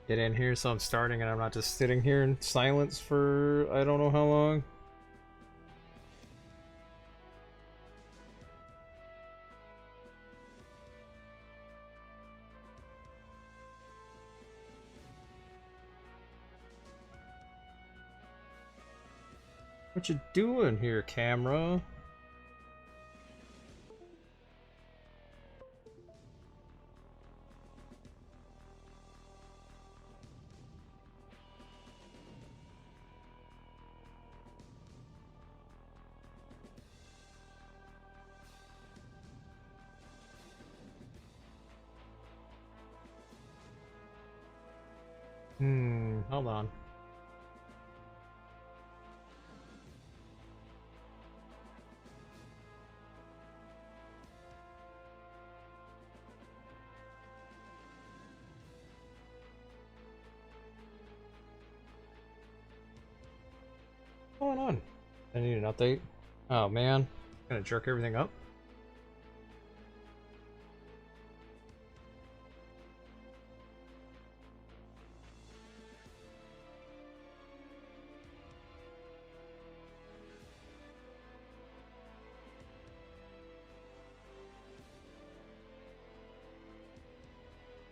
get in here so I'm starting and I'm not just sitting here in silence for I don't know how long. What you doing here, camera? Hold on. What's going on? I need an update. Oh man, gonna jerk everything up.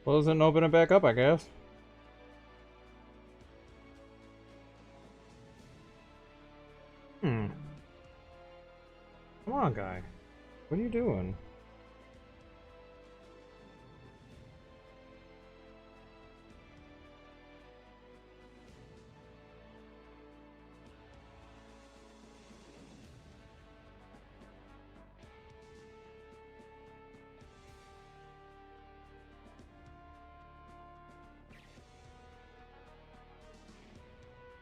Close it and open it back up, I guess. Hmm. Come on, guy. What are you doing?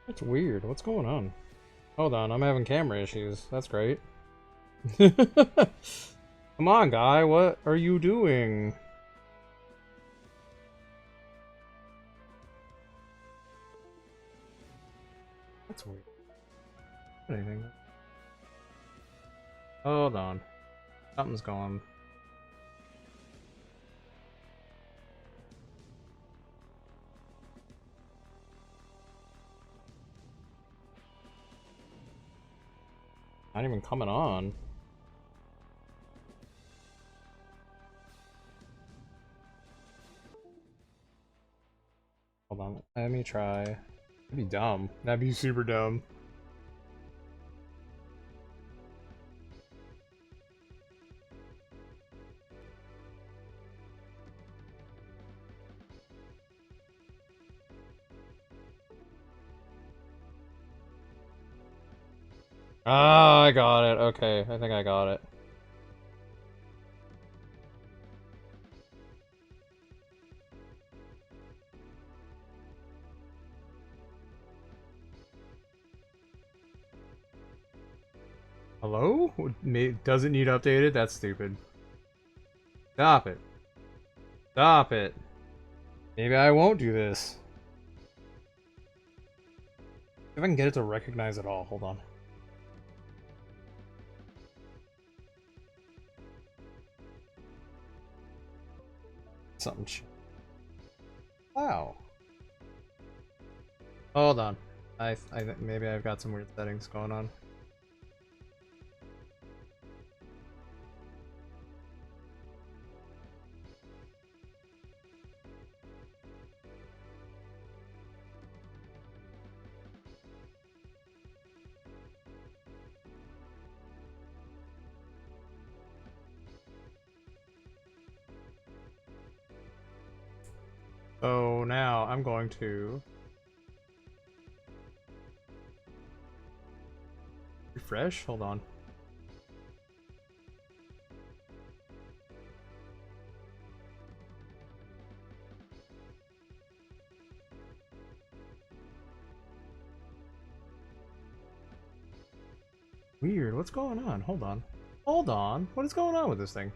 That's weird. What's going on? Hold on, I'm having camera issues. That's great. Come on, guy. What are you doing? That's weird. Anything? Hold on. Something's going. Not even coming on. Hold on. Let me try. That'd be dumb. That'd be super dumb. Ah, I got it. Okay, I think I got it. Hello? Doesn't need updated? That's stupid. Stop it. Stop it. Maybe I won't do this. If I can get it to recognize it all. Hold on. Something. Wow. Hold on. I think maybe I've got some weird settings going on. So now I'm going to refresh. Hold on. Weird. What's going on? Hold on. Hold on. What is going on with this thing?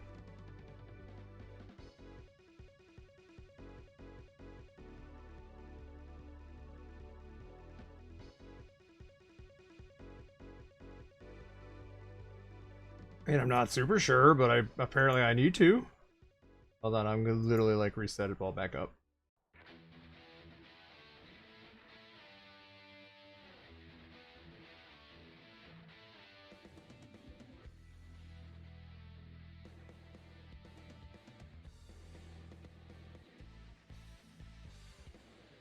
And I'm not super sure, but apparently I need to. Hold on, I'm gonna literally like reset it all back up.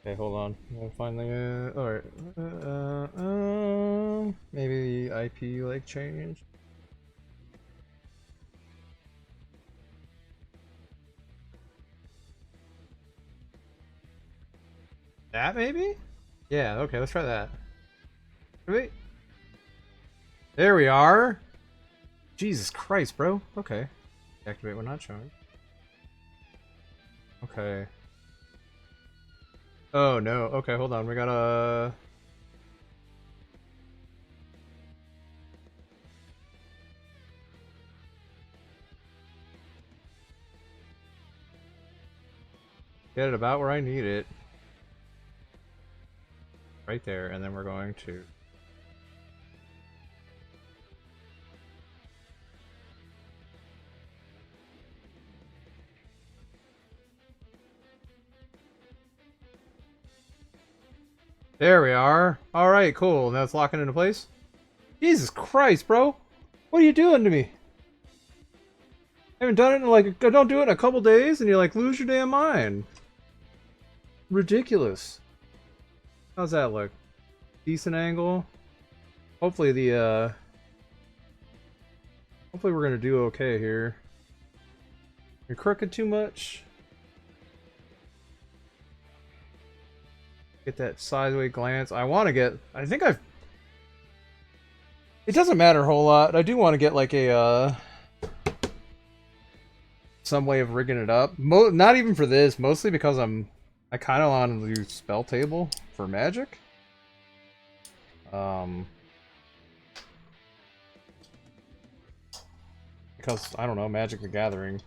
Okay, hold on. We'll finally. All right. Maybe the IP like changed. That maybe? Yeah. Okay. Let's try that. Wait. There we are. Jesus Christ, bro. Okay. Activate when not showing. Okay. Oh no. Okay, hold on. We gotta. Get it about where I need it. Right there, and then we're going to. There we are. Alright, cool. Now it's locking into place. Jesus Christ, bro. What are you doing to me? I haven't done it in like, don't do it in a couple days and you like lose your damn mind. Ridiculous. How's that look? Decent angle. Hopefully hopefully we're gonna do okay here. You're crooked too much. Get that sideways glance. I think I've... It doesn't matter a whole lot. I do want to get like a, some way of rigging it up. Not even for this, mostly because I kind of want to do spell table for magic. Because, I don't know, Magic the Gathering.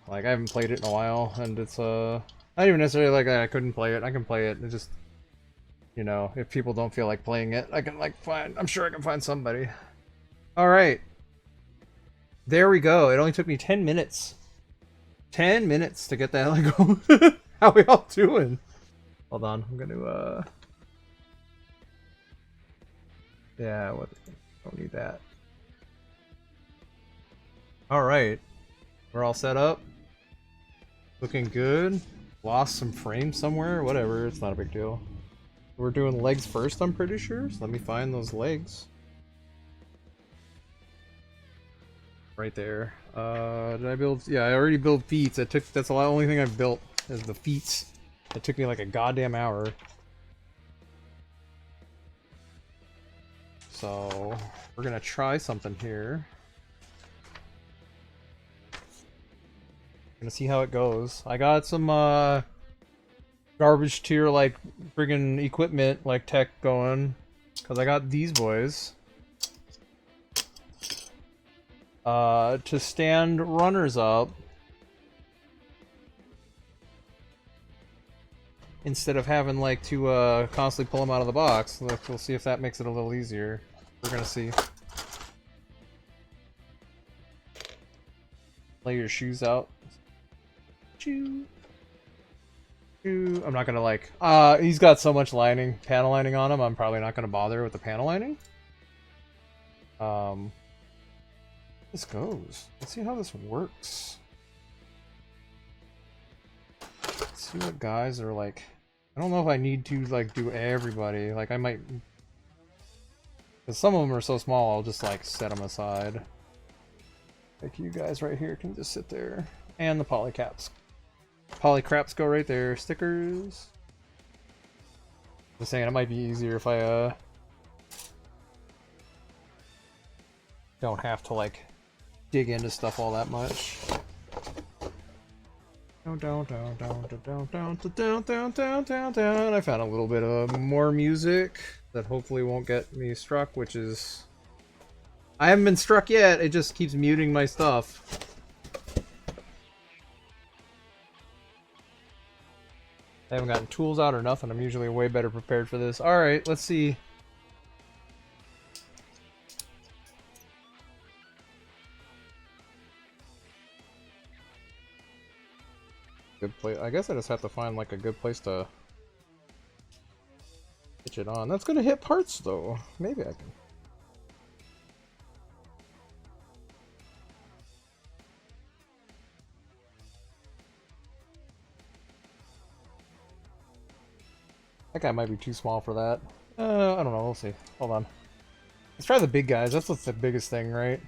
Like, I haven't played it in a while, and it's, not even necessarily like I couldn't play it. I can play it. It just, you know, if people don't feel like playing it, I can, like, I'm sure I can find somebody. Alright. There we go. It only took me 10 minutes. 10 minutes to get that, like, how we all doing? Hold on, I'm gonna, yeah, what? Don't need that. Alright. We're all set up. Looking good. Lost some frames somewhere. Whatever, it's not a big deal. We're doing legs first, I'm pretty sure. So let me find those legs. Right there. Did I build? Yeah, I already built feet. That's the only thing I've built is the feet. It took me like a goddamn hour. So we're gonna try something here. Gonna see how it goes. I got some garbage tier like friggin' equipment like tech going, cause I got these boys to stand runners up instead of having like to constantly pull them out of the box. We'll see if that makes it a little easier. We're gonna see. Lay your shoes out. Choo. Choo. I'm not gonna like. He's got so much panel lining on him. I'm probably not gonna bother with the panel lining. This goes. Let's see how this works. Let's see what guys are like. I don't know if I need to like do everybody. Like I might, because some of them are so small. I'll just like set them aside. Like you guys right here can just sit there, and the polycaps. Polycraps go right there. Stickers. Just saying, it might be easier if I don't have to like dig into stuff all that much. I found a little bit of more music that hopefully won't get me struck, which is... I haven't been struck yet, it just keeps muting my stuff. I haven't gotten tools out or nothing, I'm usually way better prepared for this. Alright, let's see. Good place. I guess I just have to find like a good place to pitch it on. That's gonna hit parts though. Maybe I can. That guy might be too small for that. I don't know, we'll see. Hold on. Let's try the big guys, that's what's the biggest thing, right?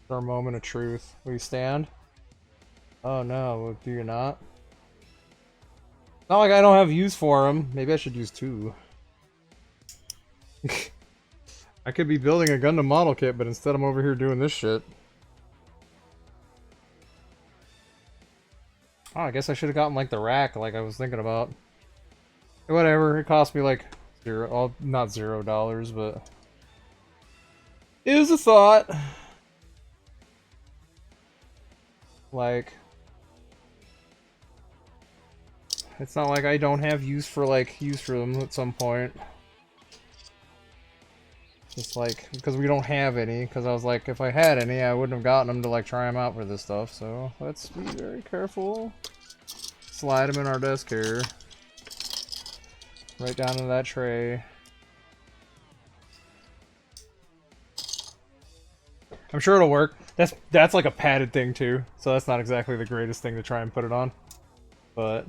Our moment of truth. Will you stand? Oh no, do you not? Not like I don't have use for him. Maybe I should use two. I could be building a Gundam model kit, but instead I'm over here doing this shit. Oh, I guess I should have gotten like the rack like I was thinking about. Whatever, it cost me like zero, well, not $0, but it was a thought. Like, it's not like I don't have use for them at some point. Just like, because we don't have any, because I was like, if I had any, I wouldn't have gotten them to like try them out for this stuff, so let's be very careful. Slide them in our desk here. Right down into that tray. I'm sure it'll work. That's like a padded thing too, so that's not exactly the greatest thing to try and put it on. But,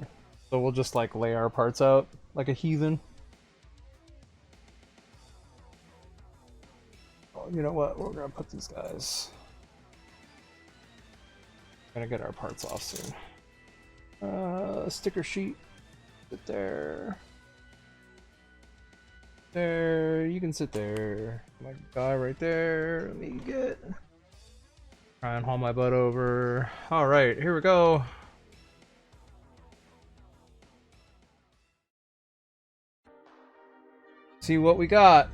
so we'll just like lay our parts out like a heathen. You know what? We're gonna put these guys. Gonna get our parts off soon. Sticker sheet. Sit there. There. You can sit there. My guy right there. Let me get. Try and haul my butt over. All right, here we go. See what we got.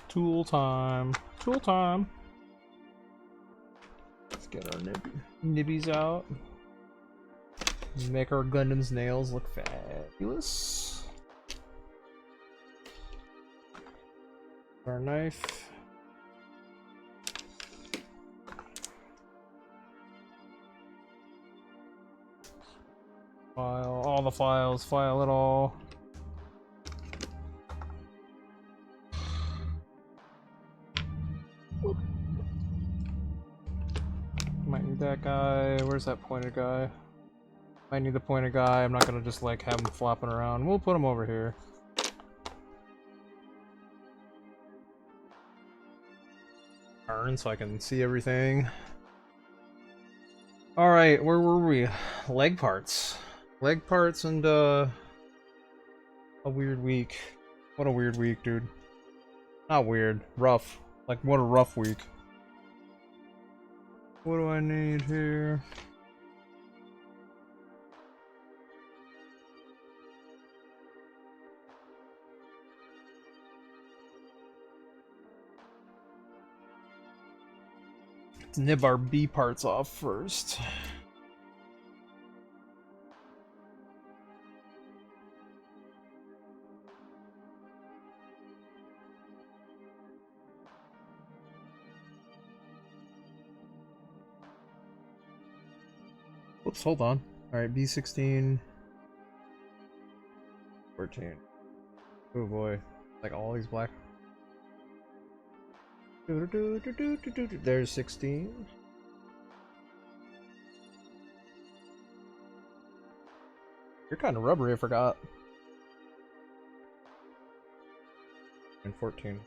Tool time. Tool time. Let's get our nibbies out. Make our Gundam's nails look fabulous. Our knife. File all the files. File it all. Might need that guy. Where's that pointed guy? Might need the pointed guy. I'm not gonna just like have him flopping around. We'll put him over here. Turn so I can see everything. Alright, where were we? Leg parts. Leg parts and a weird week. What a weird week, dude. Not weird. Rough. Like, what a rough week. What do I need here? Let's nib our B parts off first. Whoops, hold on. Alright, B16. 14. Oh boy. Like all these black. There's 16. You're kind of rubbery, I forgot. And 14.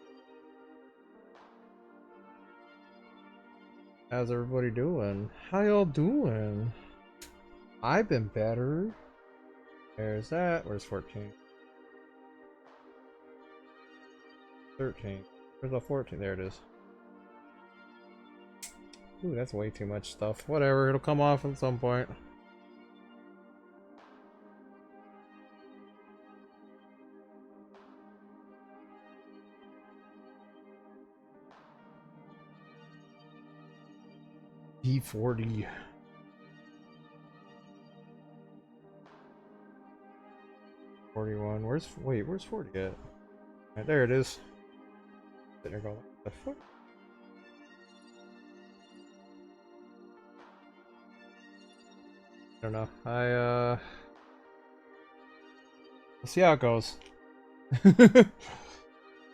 How's everybody doing? How y'all doing? I've been better. There's that. Where's 14? 13. Where's the 14? There it is. Ooh, that's way too much stuff. Whatever, it'll come off at some point. D40. Where's 40 at? Right, there it is. Sitting there going, what the fuck? I don't know. We'll see how it goes.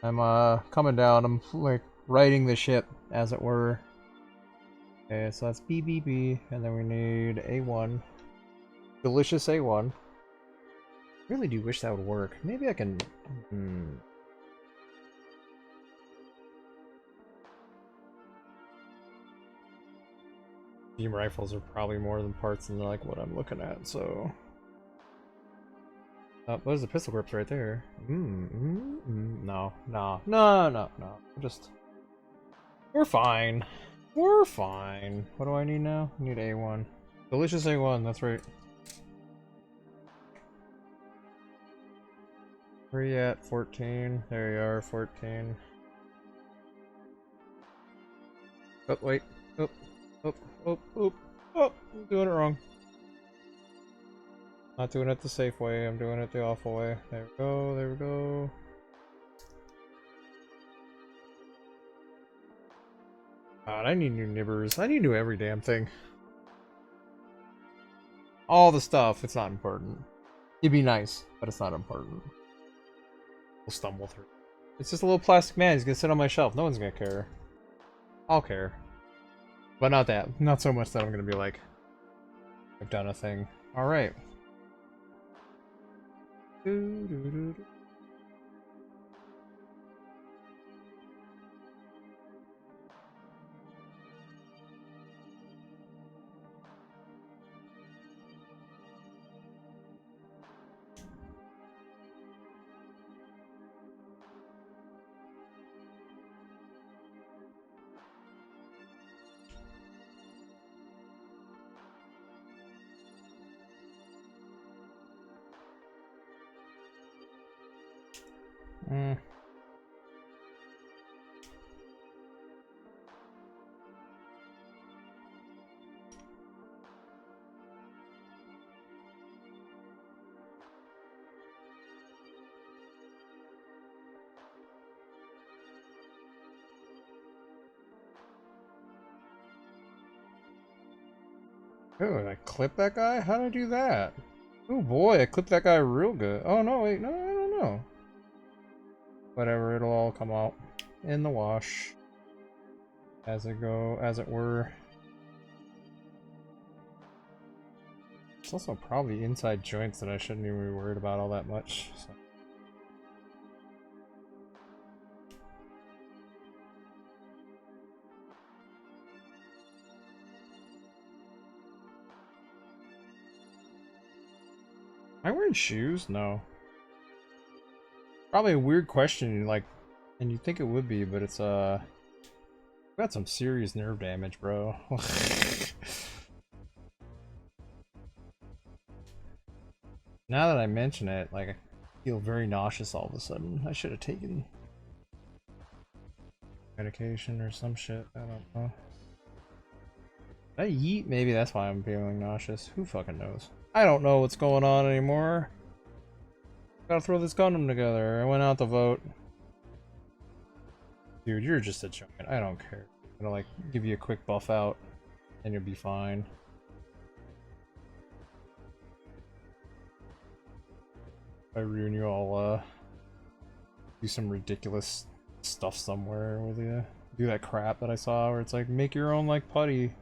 I'm coming down. I'm like righting the ship, as it were. Okay, so that's B B B, and then we need A1. Delicious A1. Really do wish that would work. Maybe I can. Beam rifles are probably more than parts than like what I'm looking at, so. What is the pistol grips right there? No, no, no, no, no. We're fine. We're fine. What do I need now? I need A1. Delicious A1, that's right. Where are you at? 14. There you are, 14. Oh, wait. Oh, oh, oh, oh, oh, I'm doing it wrong. Not doing it the safe way, I'm doing it the awful way. There we go, there we go. God, I need new nibbers. I need new every damn thing. All the stuff, it's not important. It'd be nice, but it's not important. We'll stumble through. It's just a little plastic man, he's gonna sit on my shelf. No one's gonna care. I'll care. But not that. Not so much that I'm gonna be like, I've done a thing. Alright. Oh, did I clip that guy? How did I do that? Oh boy, I clipped that guy real good. Oh no, wait, no, I don't know. Whatever, it'll all come out in the wash. As it were. It's also probably inside joints that I shouldn't even be worried about all that much. So. Am I wearing shoes? No. Probably a weird question, like, and you'd think it would be, but it's, got some serious nerve damage, bro. Now that I mention it, like, I feel very nauseous all of a sudden. I should have taken medication or some shit. I don't know. Did I eat? Maybe that's why I'm feeling nauseous. Who fucking knows? I don't know what's going on anymore. Gotta throw this Gundam together. I went out to vote. Dude, you're just a giant. I don't care. I'm gonna, like, give you a quick buff out, and you'll be fine. If I ruin you, I'll, do some ridiculous stuff somewhere with you. Do that crap that I saw where it's like, make your own, like, putty.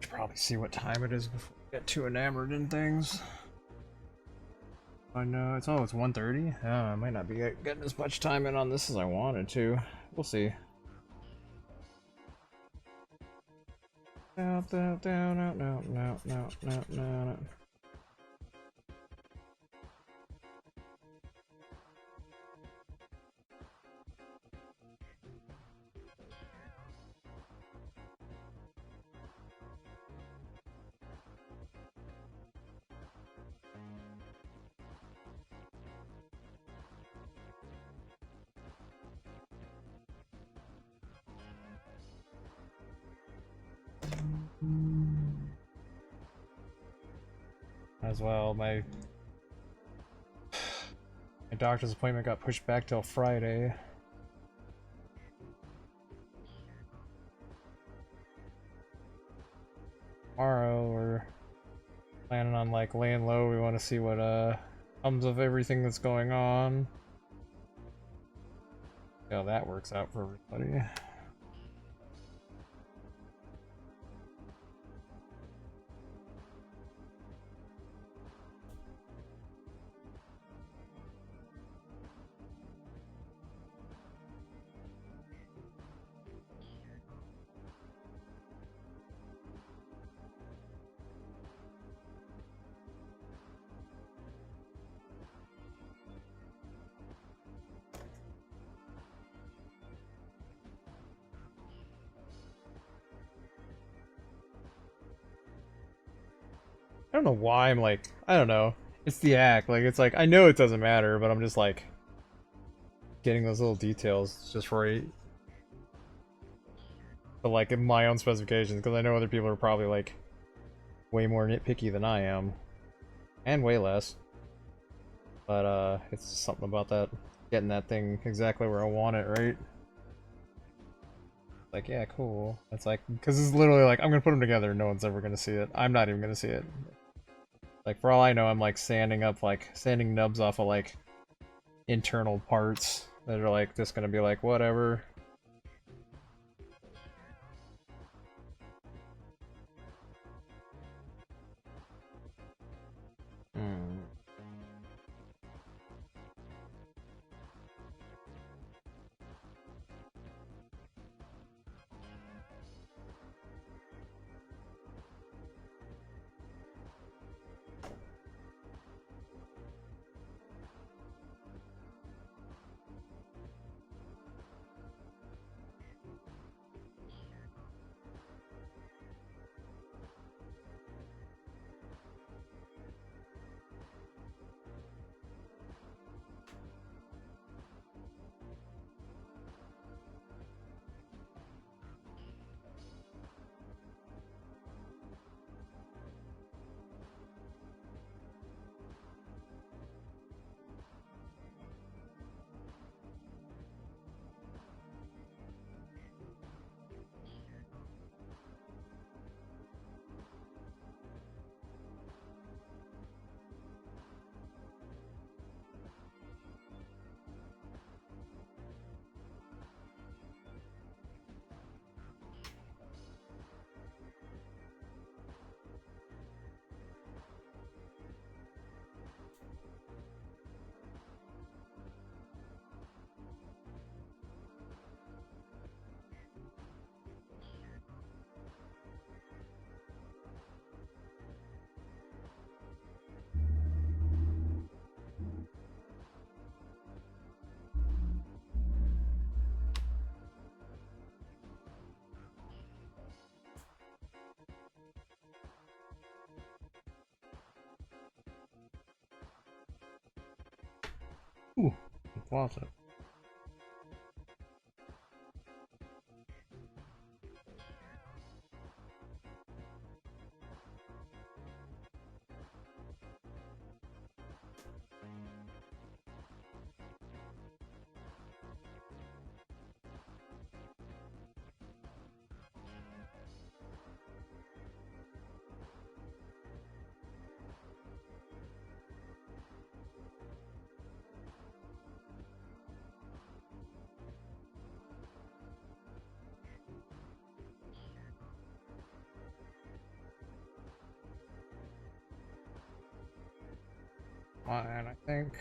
Probably see what time it is before I get too enamored in things. I know it's 1:30. I might not be getting as much time in on this as I wanted to. We'll see. Down, down, down, out, no, no, no, no, no, no. as well. My doctor's appointment got pushed back till Friday. Tomorrow we're planning on like laying low. We want to see what comes of everything that's going on. See how that works out for everybody. I don't know why I'm like, I don't know. It's the act. Like, it's like, I know it doesn't matter, but I'm just like, getting those little details just right. But like, in my own specifications, because I know other people are probably like, way more nitpicky than I am. And way less. But, it's just something about that, getting that thing exactly where I want it, right? Like, yeah, cool. It's like, because it's literally like, I'm gonna put them together, no one's ever gonna see it. I'm not even gonna see it. Like, for all I know, I'm like sanding nubs off of like internal parts that are like just gonna be like, whatever. Hmm. Ooh, closet. And I think.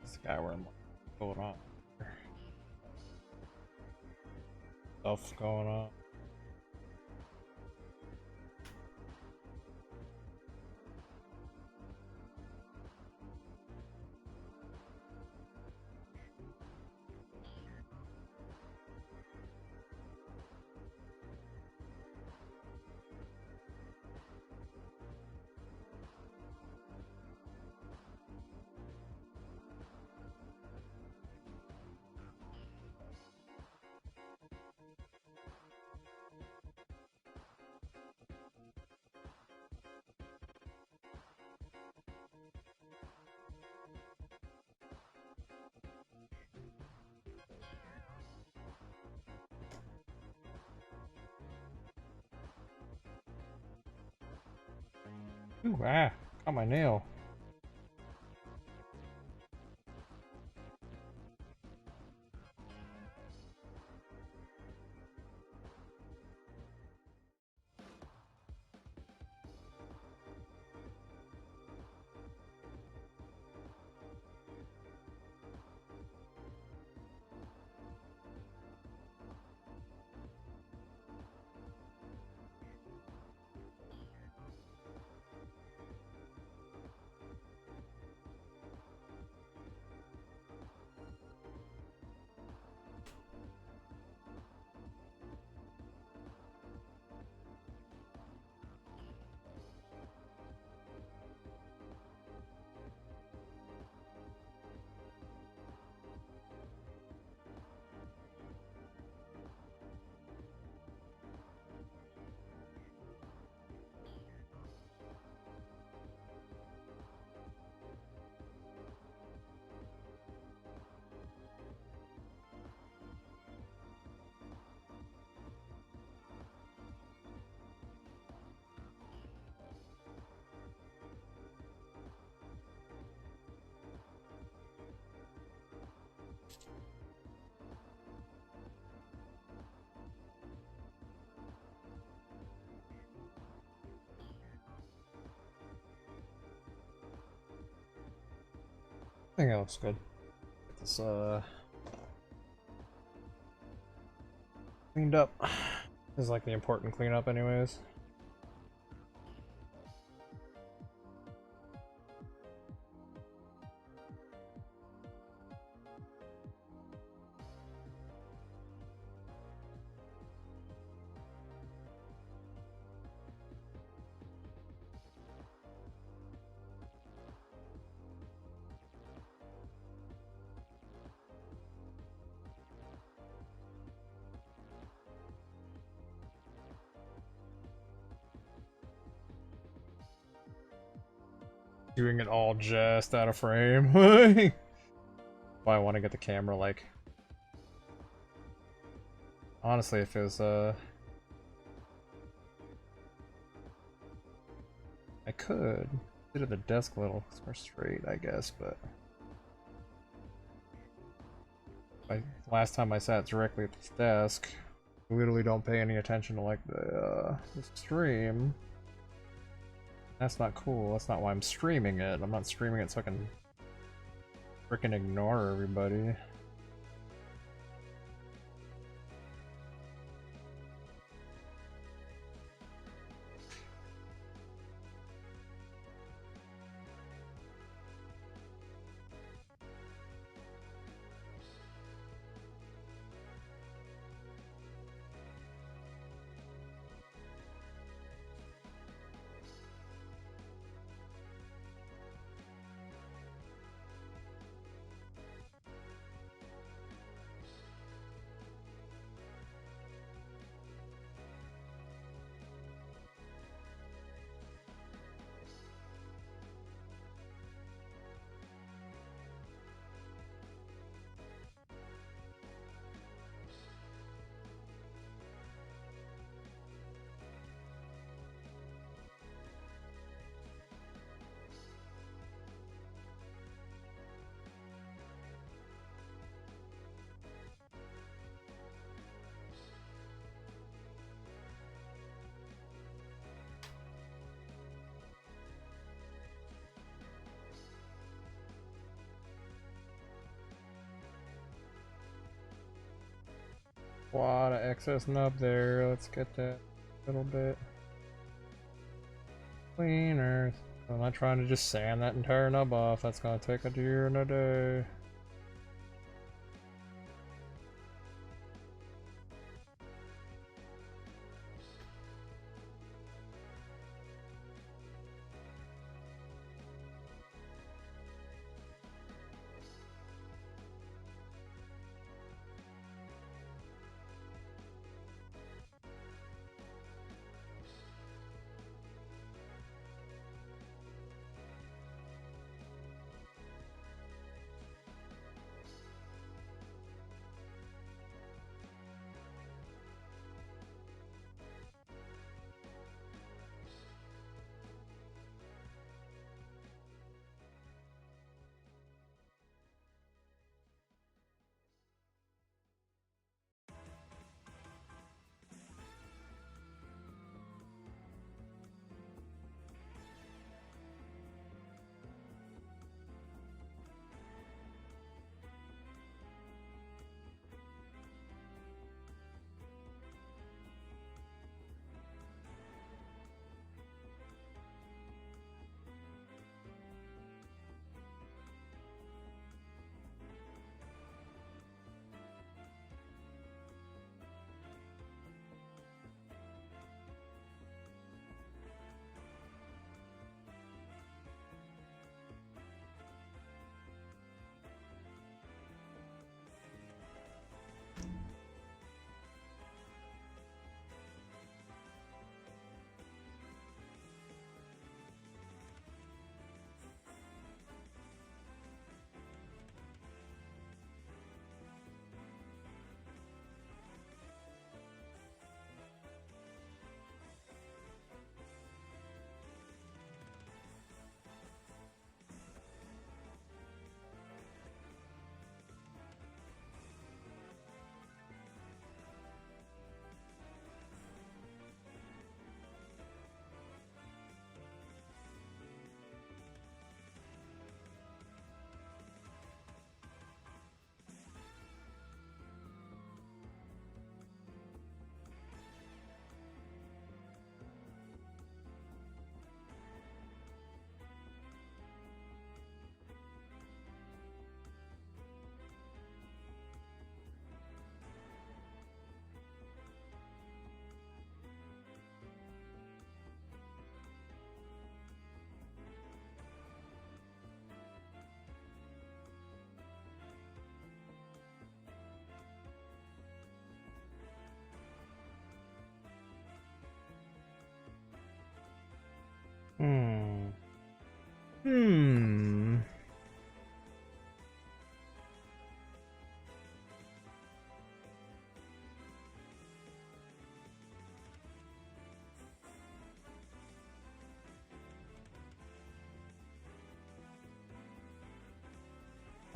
This guy where I'm like, going on. Stuff going on. Ooh, ah, got my nail. I think that looks good. Get this cleaned up. This is like the important cleanup anyways. Doing it all just out of frame. Why I want to get the camera like... Honestly, if it was I could sit at the desk a little more straight, I guess, but last time I sat directly at this desk, I literally don't pay any attention to like the stream. That's not cool. That's not why I'm streaming it. I'm not streaming it so I can frickin' ignore everybody. A lot of excess nub there. Let's get that a little bit cleaner. I'm not trying to just sand that entire nub off. That's gonna take a year and a day.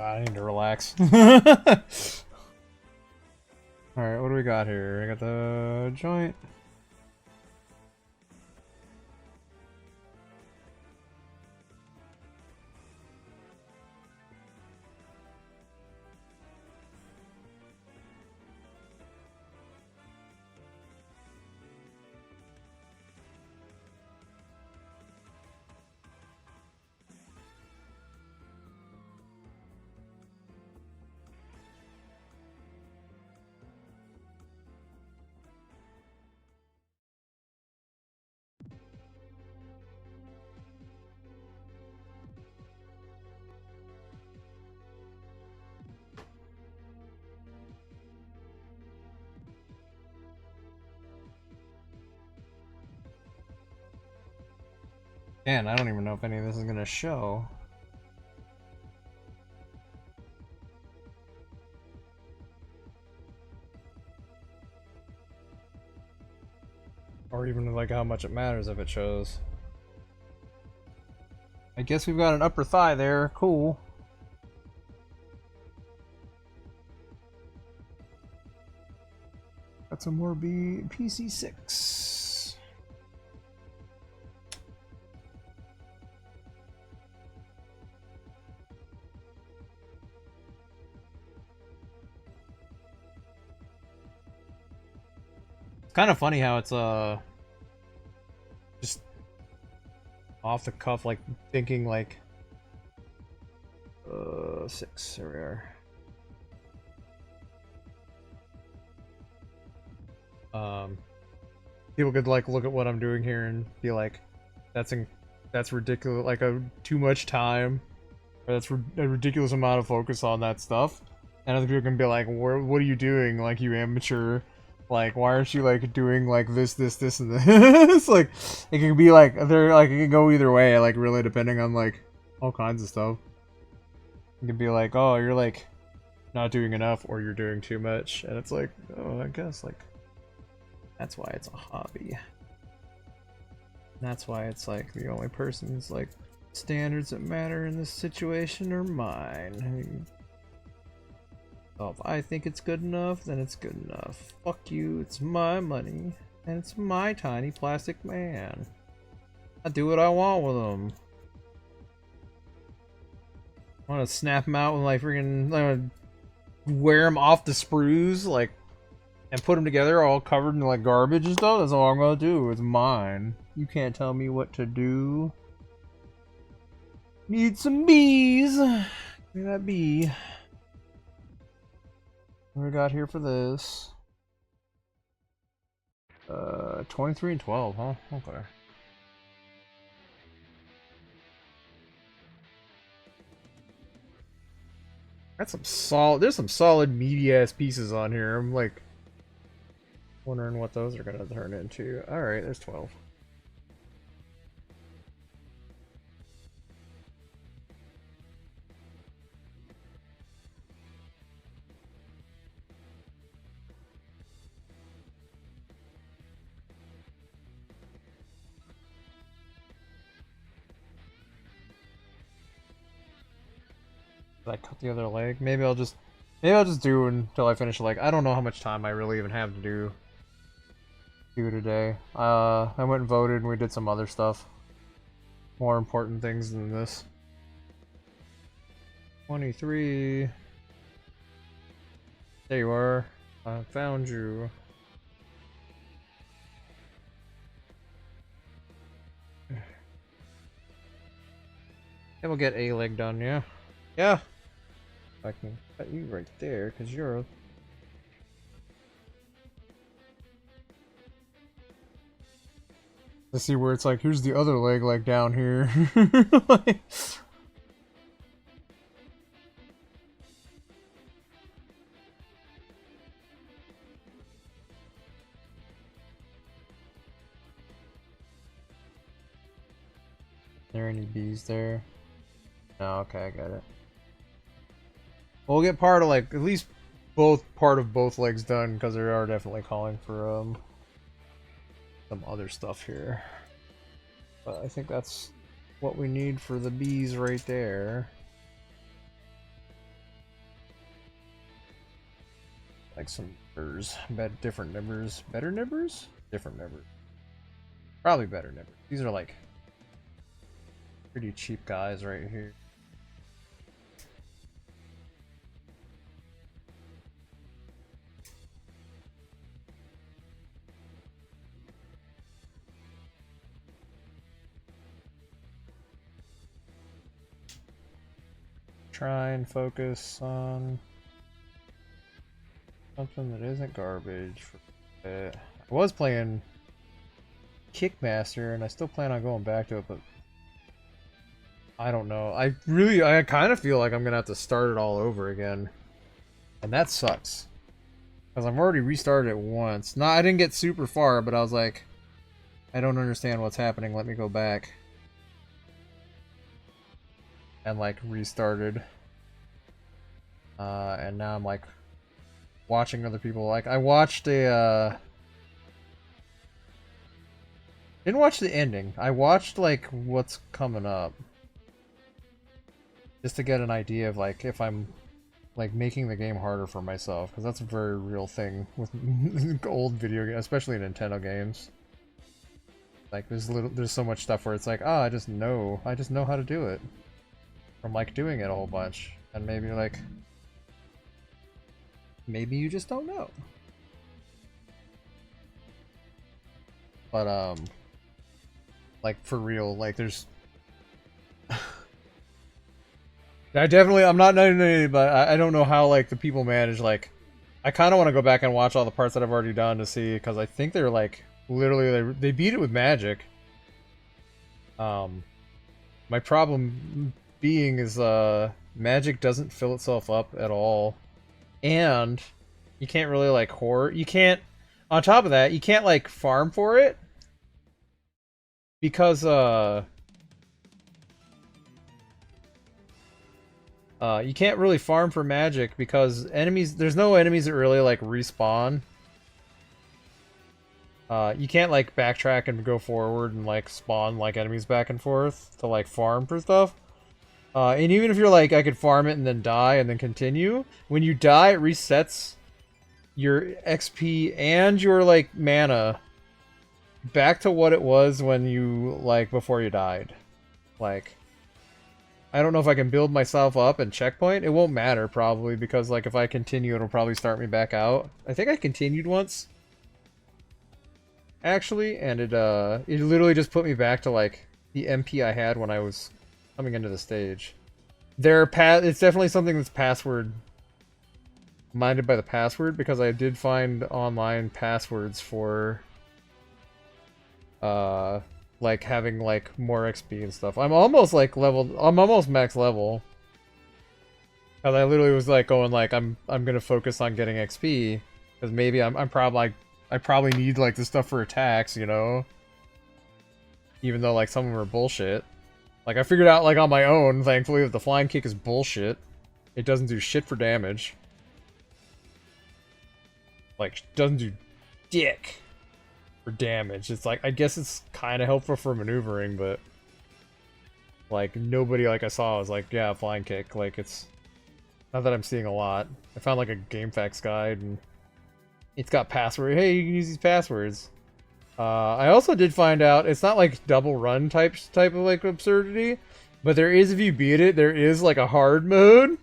I need to relax. Alright, what do we got here? I got the joint. Man, I don't even know if any of this is gonna show. Or even like how much it matters if it shows. I guess we've got an upper thigh there. Cool. Got some more PC6. It's kind of funny how it's just off the cuff, like thinking like 6. There we are. People could like look at what I'm doing here and be like, that's ridiculous, like too much time, or that's a ridiculous amount of focus on that stuff. And other people can be like, what are you doing, like, you amateur? Like, why aren't you like doing like this, and this? Like, it can be like, they're like, it can go either way, like really depending on like all kinds of stuff. It can be like, oh, you're like not doing enough, or you're doing too much, and it's like, oh, I guess like that's why it's a hobby. That's why it's like the only person's like standards that matter in this situation are mine. I mean, so if I think it's good enough, then it's good enough. Fuck you, it's my money, and it's my tiny plastic man. I do what I want with them. I want to snap them out with my freaking, wear them off the sprues, like, and put them together all covered in like garbage and stuff. That's all I'm gonna do. It's mine. You can't tell me what to do. Need some bees. Give me that bee. What do we got here for this? 23 and 12, huh? Okay. That's some solid. There's some solid meaty ass pieces on here. I'm like wondering what those are gonna turn into. All right, there's 12. Did I cut the other leg? Maybe I'll just do until I finish the leg. I don't know how much time I really even have to do today. I went and voted and we did some other stuff. More important things than this. 23. There you are. I found you. And we'll get a leg done, yeah? Yeah! I can cut you right there, because you're a... Let's see where it's like, here's the other leg, like, down here. Like... Are there any bees there? No, okay, I got it. We'll get part of, like, at least part of both legs done, because they are definitely calling for, some other stuff here. But I think that's what we need for the bees right there. Like some nibbers. Different nibbers. Better nibbers? Different nibbers. Probably better nibbers. These are like pretty cheap guys right here. Try and focus on something that isn't garbage. I was playing Kickmaster, and I still plan on going back to it, but I don't know. I kind of feel like I'm gonna have to start it all over again, and that sucks. Because I've already restarted it once. No, I didn't get super far, but I was like, I don't understand what's happening. Let me go back. And like restarted. And now I'm like watching other people. Like I watched a didn't watch the ending. I watched like what's coming up. Just to get an idea of like if I'm like making the game harder for myself, because that's a very real thing with old video games, especially Nintendo games. Like there's so much stuff where it's like, oh, I just know how to do it from like doing it a whole bunch, and maybe you just don't know. But like for real, like there's I'm not but I don't know how like the people manage. Like I kind of want to go back and watch all the parts that I've already done to see, because I think they're like literally they beat it with magic. My problem being is magic doesn't fill itself up at all, and you can't really like hoard. You can't. On top of that, you can't like farm for it because you can't really farm for magic because there's no enemies that really like respawn. You can't like backtrack and go forward and like spawn like enemies back and forth to like farm for stuff. And even if you're like, I could farm it and then die and then continue, when you die it resets your XP and your like mana back to what it was when you like before you died. Like I don't know if I can build myself up and checkpoint. It won't matter probably, because like if I continue it'll probably start me back out. I think I continued once actually, and it literally just put me back to like the MP I had when I was coming into the stage. It's definitely something that's password minded by the password, because I did find online passwords for like having like more XP and stuff. I'm almost max level. Cause I literally was like going like I'm gonna focus on getting XP, because maybe I probably need like the stuff for attacks, you know? Even though like some of them are bullshit. Like I figured out like on my own, thankfully, that the flying kick is bullshit. It doesn't do shit for damage. Like doesn't do dick for damage. It's like, I guess it's kind of helpful for maneuvering, but like nobody like I saw was like, yeah, flying kick. Like it's not that I'm seeing a lot. I found like a GameFAQs guide and it's got password. Hey, you can use these passwords. I also did find out it's not like double run type of like absurdity, but there is, if you beat it, there is like a hard mode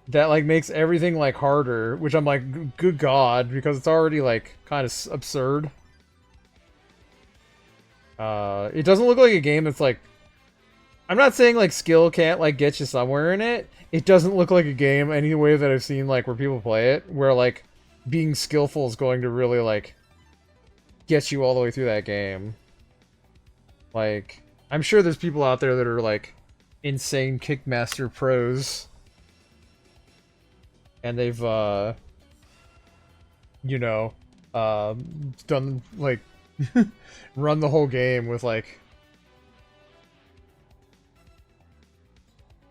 that like makes everything like harder, which I'm like, good god, because it's already like kind of absurd. It doesn't look like a game that's like, I'm not saying like skill can't like get you somewhere in it. It doesn't look like a game any way that I've seen like where people play it, where like being skillful is going to really like get you all the way through that game. Like, I'm sure there's people out there that are like insane Kickmaster pros, and they've you know, done like run the whole game with like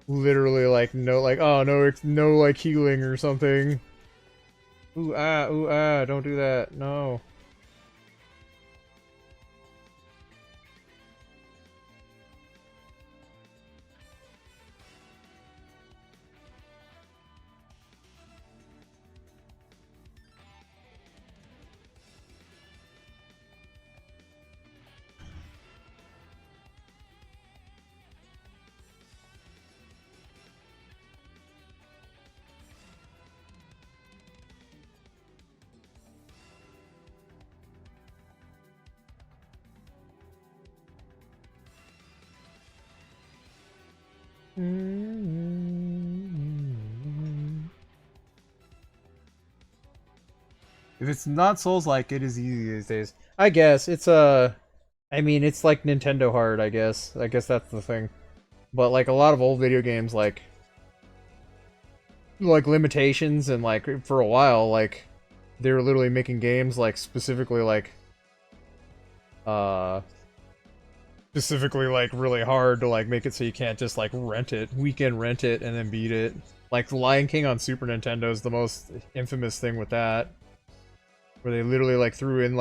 literally like no like healing or something. Ooh ah, don't do that. No. If it's not Souls-like, it is easy these days. I guess it's I mean, it's like Nintendo hard. I guess. I guess that's the thing. But like a lot of old video games, like limitations and like for a while, like they were literally making games like specifically really hard to like make it so you can't just like weekend rent it and then beat it. Like Lion King on Super Nintendo is the most infamous thing with that, where they literally like threw in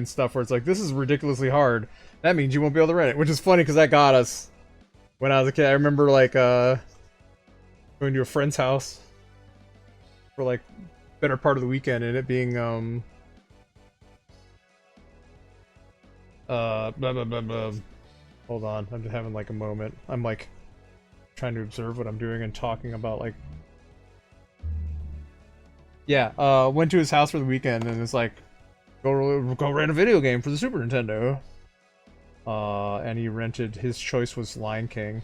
stuff where it's like, this is ridiculously hard. That means you won't be able to rent it, which is funny because that got us when I was a kid. I remember like going to a friend's house for like better part of the weekend and it being blah, blah, blah, blah. Hold on, I'm just having like a moment. I'm like trying to observe what I'm doing and talking about like, yeah, went to his house for the weekend and it's like, go rent a video game for the Super Nintendo. And he rented, his choice was Lion King.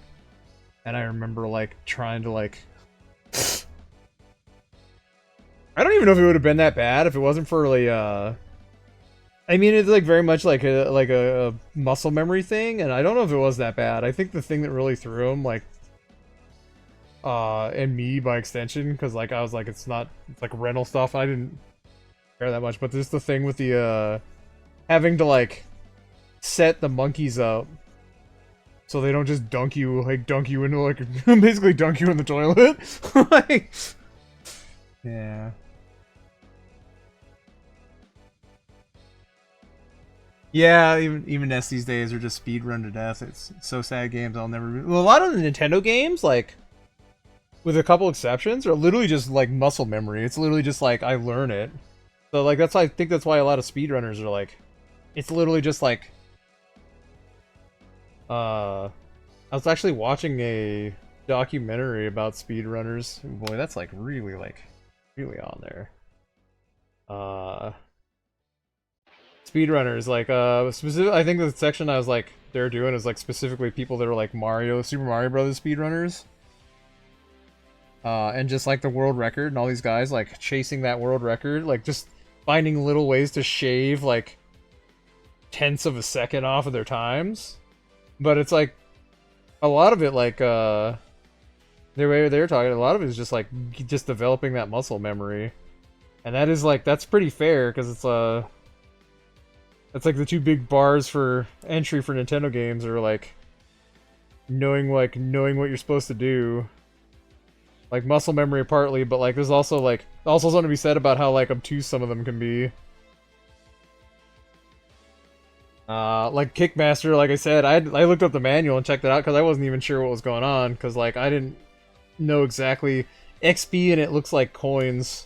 And I remember like trying to like I don't even know if it would have been that bad if it wasn't for like I mean, it's like very much like a muscle memory thing, and I don't know if it was that bad. I think the thing that really threw him, like, and me by extension, because like I was like, it's like rental stuff. I didn't care that much, but there's the thing with the having to like set the monkeys up so they don't just dunk you into like basically dunk you in the toilet. Like, yeah. Yeah, even S these days are just speed run to death. It's so sad. Games I'll never. Well, a lot of the Nintendo games, like with a couple exceptions, are literally just like muscle memory. It's literally just like I learn it. So like that's why I think that's why a lot of speedrunners are like, it's literally just like. I was actually watching a documentary about speedrunners. Boy, that's like really on there. Speedrunners, like, specific. I think the section I was like they're doing is like specifically people that are like Super Mario Brothers speedrunners, and just like the world record and all these guys like chasing that world record, like just finding little ways to shave like tenths of a second off of their times, but it's like a lot of it like the way they're talking, a lot of it is just like just developing that muscle memory, and that is like that's pretty fair because it's like the two big bars for entry for Nintendo games are like knowing what you're supposed to do. Like muscle memory partly, but like there's also something to be said about how like obtuse some of them can be. Like Kickmaster, like I said, I looked up the manual and checked it out because I wasn't even sure what was going on because like I didn't know exactly XP and it looks like coins.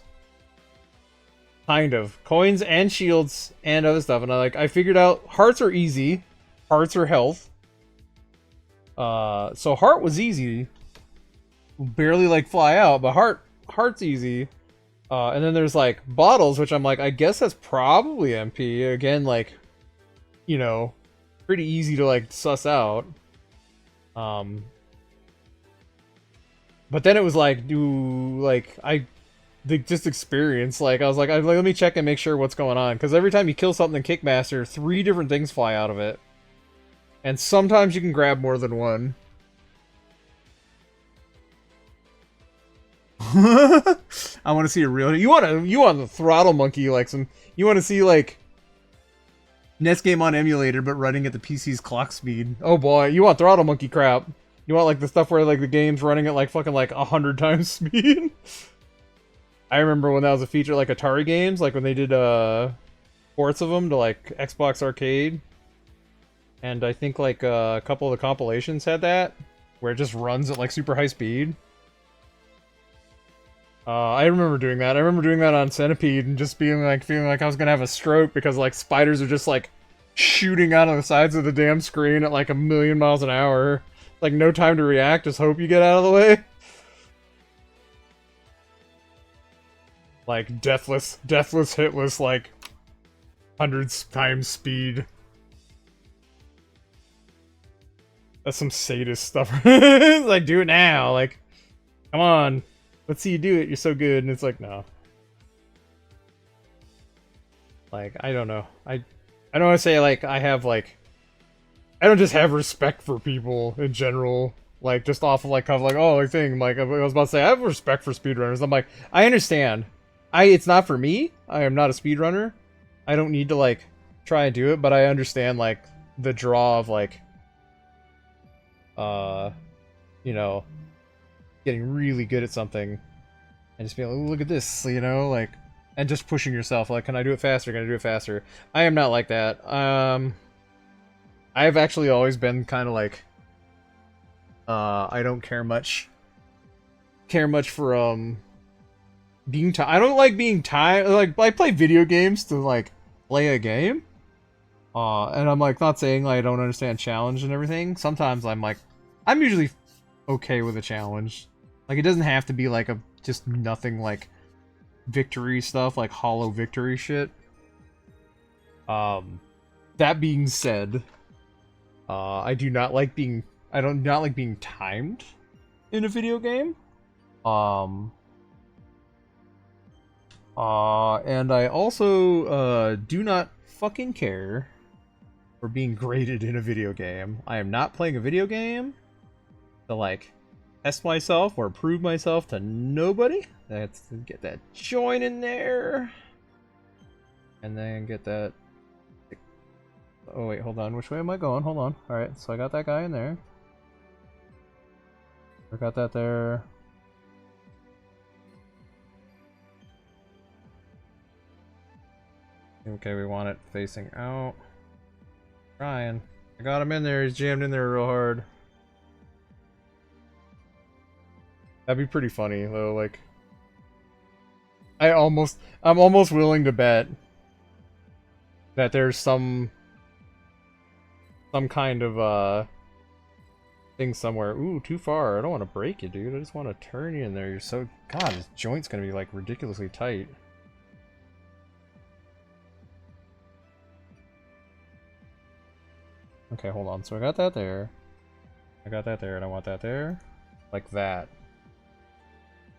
Kind of. Coins and shields and other stuff. And I figured out hearts are easy. Hearts are health. So heart was easy. Barely like fly out, but heart's easy. And then there's like bottles, which I'm like, I guess that's probably MP. Again, like, you know, pretty easy to like suss out. But then it was like, just experience, like I was like, let me check and make sure what's going on, because every time you kill something in Kickmaster, 3 different things fly out of it, and sometimes you can grab more than one. I want to see a real. You want the throttle monkey, like you want to see like NES game on emulator, but running at the PC's clock speed. Oh boy, you want throttle monkey crap. You want like the stuff where like the game's running at like fucking like 100 times speed. I remember when that was a feature, like Atari games, like when they did ports of them to like Xbox Arcade, and I think like a couple of the compilations had that, where it just runs at like super high speed. I remember doing that. I remember doing that on Centipede and just feeling like I was gonna have a stroke because like spiders are just like shooting out of the sides of the damn screen at like 1,000,000 miles an hour. Like no time to react, just hope you get out of the way. Like deathless, hitless, like 100 times speed. That's some sadist stuff. Like, do it now. Like, come on. Let's see you do it. You're so good. And it's like, no. Like, I don't know. I don't want to say, like, I have, like... I don't just have respect for people in general. Like, just off of, like, kind of like, oh, like, thing. Like, I was about to say, I have respect for speedrunners. I'm like, I understand. It's not for me. I am not a speedrunner. I don't need to, like, try and do it, but I understand, like, the draw of, like, you know, getting really good at something and just being like, look at this, you know, like, and just pushing yourself, like, can I do it faster? Can I do it faster? I am not like that. I've actually always been kind of like, I don't care much for, being I don't like being tired. Like, I play video games to, like, play a game. And I'm, like, not saying, like, I don't understand challenge and everything. Sometimes I'm, like, I'm usually okay with a challenge. Like, it doesn't have to be, like, just nothing, like, victory stuff, like, hollow victory shit. That being said, I do not like being... I don't not like being timed in a video game. And I also, do not fucking care for being graded in a video game. I am not playing a video game to, like, test myself or prove myself to nobody. Let's get that join in there. And then get that... Oh, wait, hold on. Which way am I going? Hold on. Alright, so I got that guy in there. I got that there. Okay, we want it facing out. Trying. I got him in there. He's jammed in there real hard. That'd be pretty funny, though. Like, I'm almost willing to bet that there's some kind of thing somewhere. Ooh, too far. I don't want to break you, dude. I just want to turn you in there. You're so... God, this joint's gonna be, like, ridiculously tight. Okay, hold on. So I got that there. I got that there, and I want that there. Like that.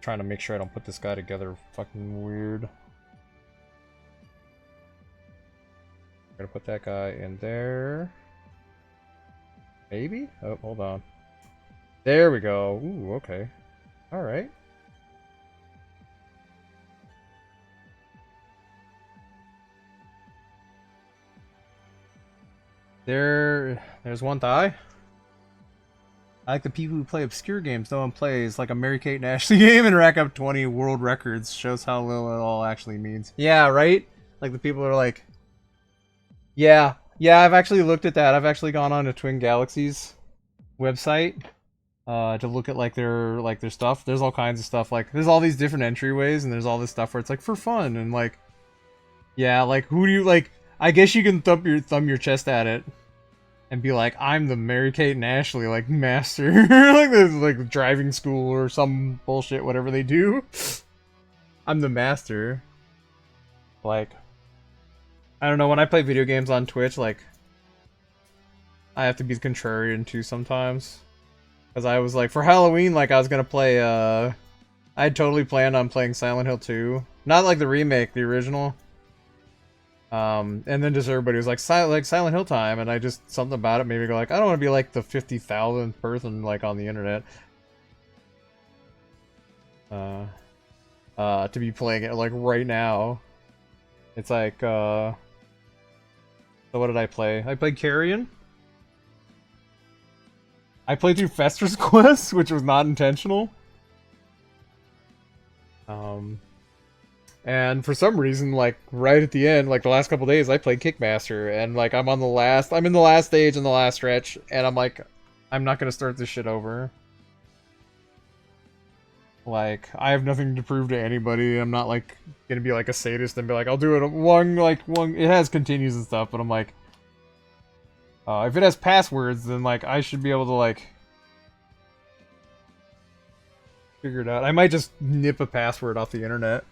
Trying to make sure I don't put this guy together fucking weird. I'm gonna put that guy in there. Maybe? Oh, hold on. There we go. Ooh, okay. Alright. There's one thigh. I like the people who play obscure games. No one plays like a Mary-Kate and Ashley game and rack up 20 world records. Shows how little it all actually means. Yeah, right? Like the people are like... Yeah, I've actually looked at that. I've actually gone on to Twin Galaxies website to look at like their stuff. There's all kinds of stuff. Like there's all these different entryways and there's all this stuff where it's like for fun and like... Yeah, like who do you like... I guess you can thumb your chest at it and be like, I'm the Mary-Kate and Ashley, like, master. Like, this like, driving school or some bullshit, whatever they do. I'm the master. Like, I don't know, when I play video games on Twitch, like, I have to be the contrarian too sometimes. Because I was like, for Halloween, like, I was gonna play, I had totally planned on playing Silent Hill 2. Not like the remake, the original. And then just everybody was like Silent Hill time, and I just, something about it made me go like, I don't want to be like the 50,000th person like on the internet. To be playing it like right now. It's like, so what did I play? I played Carrion. I played through Fester's Quest, which was not intentional. And for some reason, like, right at the end, like, the last couple days, I played Kickmaster, and, like, I'm in the last stage in the last stretch, and I'm like, I'm not gonna start this shit over. Like, I have nothing to prove to anybody. I'm not, like, gonna be, like, a sadist and be like, I'll do it one, it has continues and stuff, but I'm like, if it has passwords, then, like, I should be able to, like, figure it out. I might just nip a password off the internet.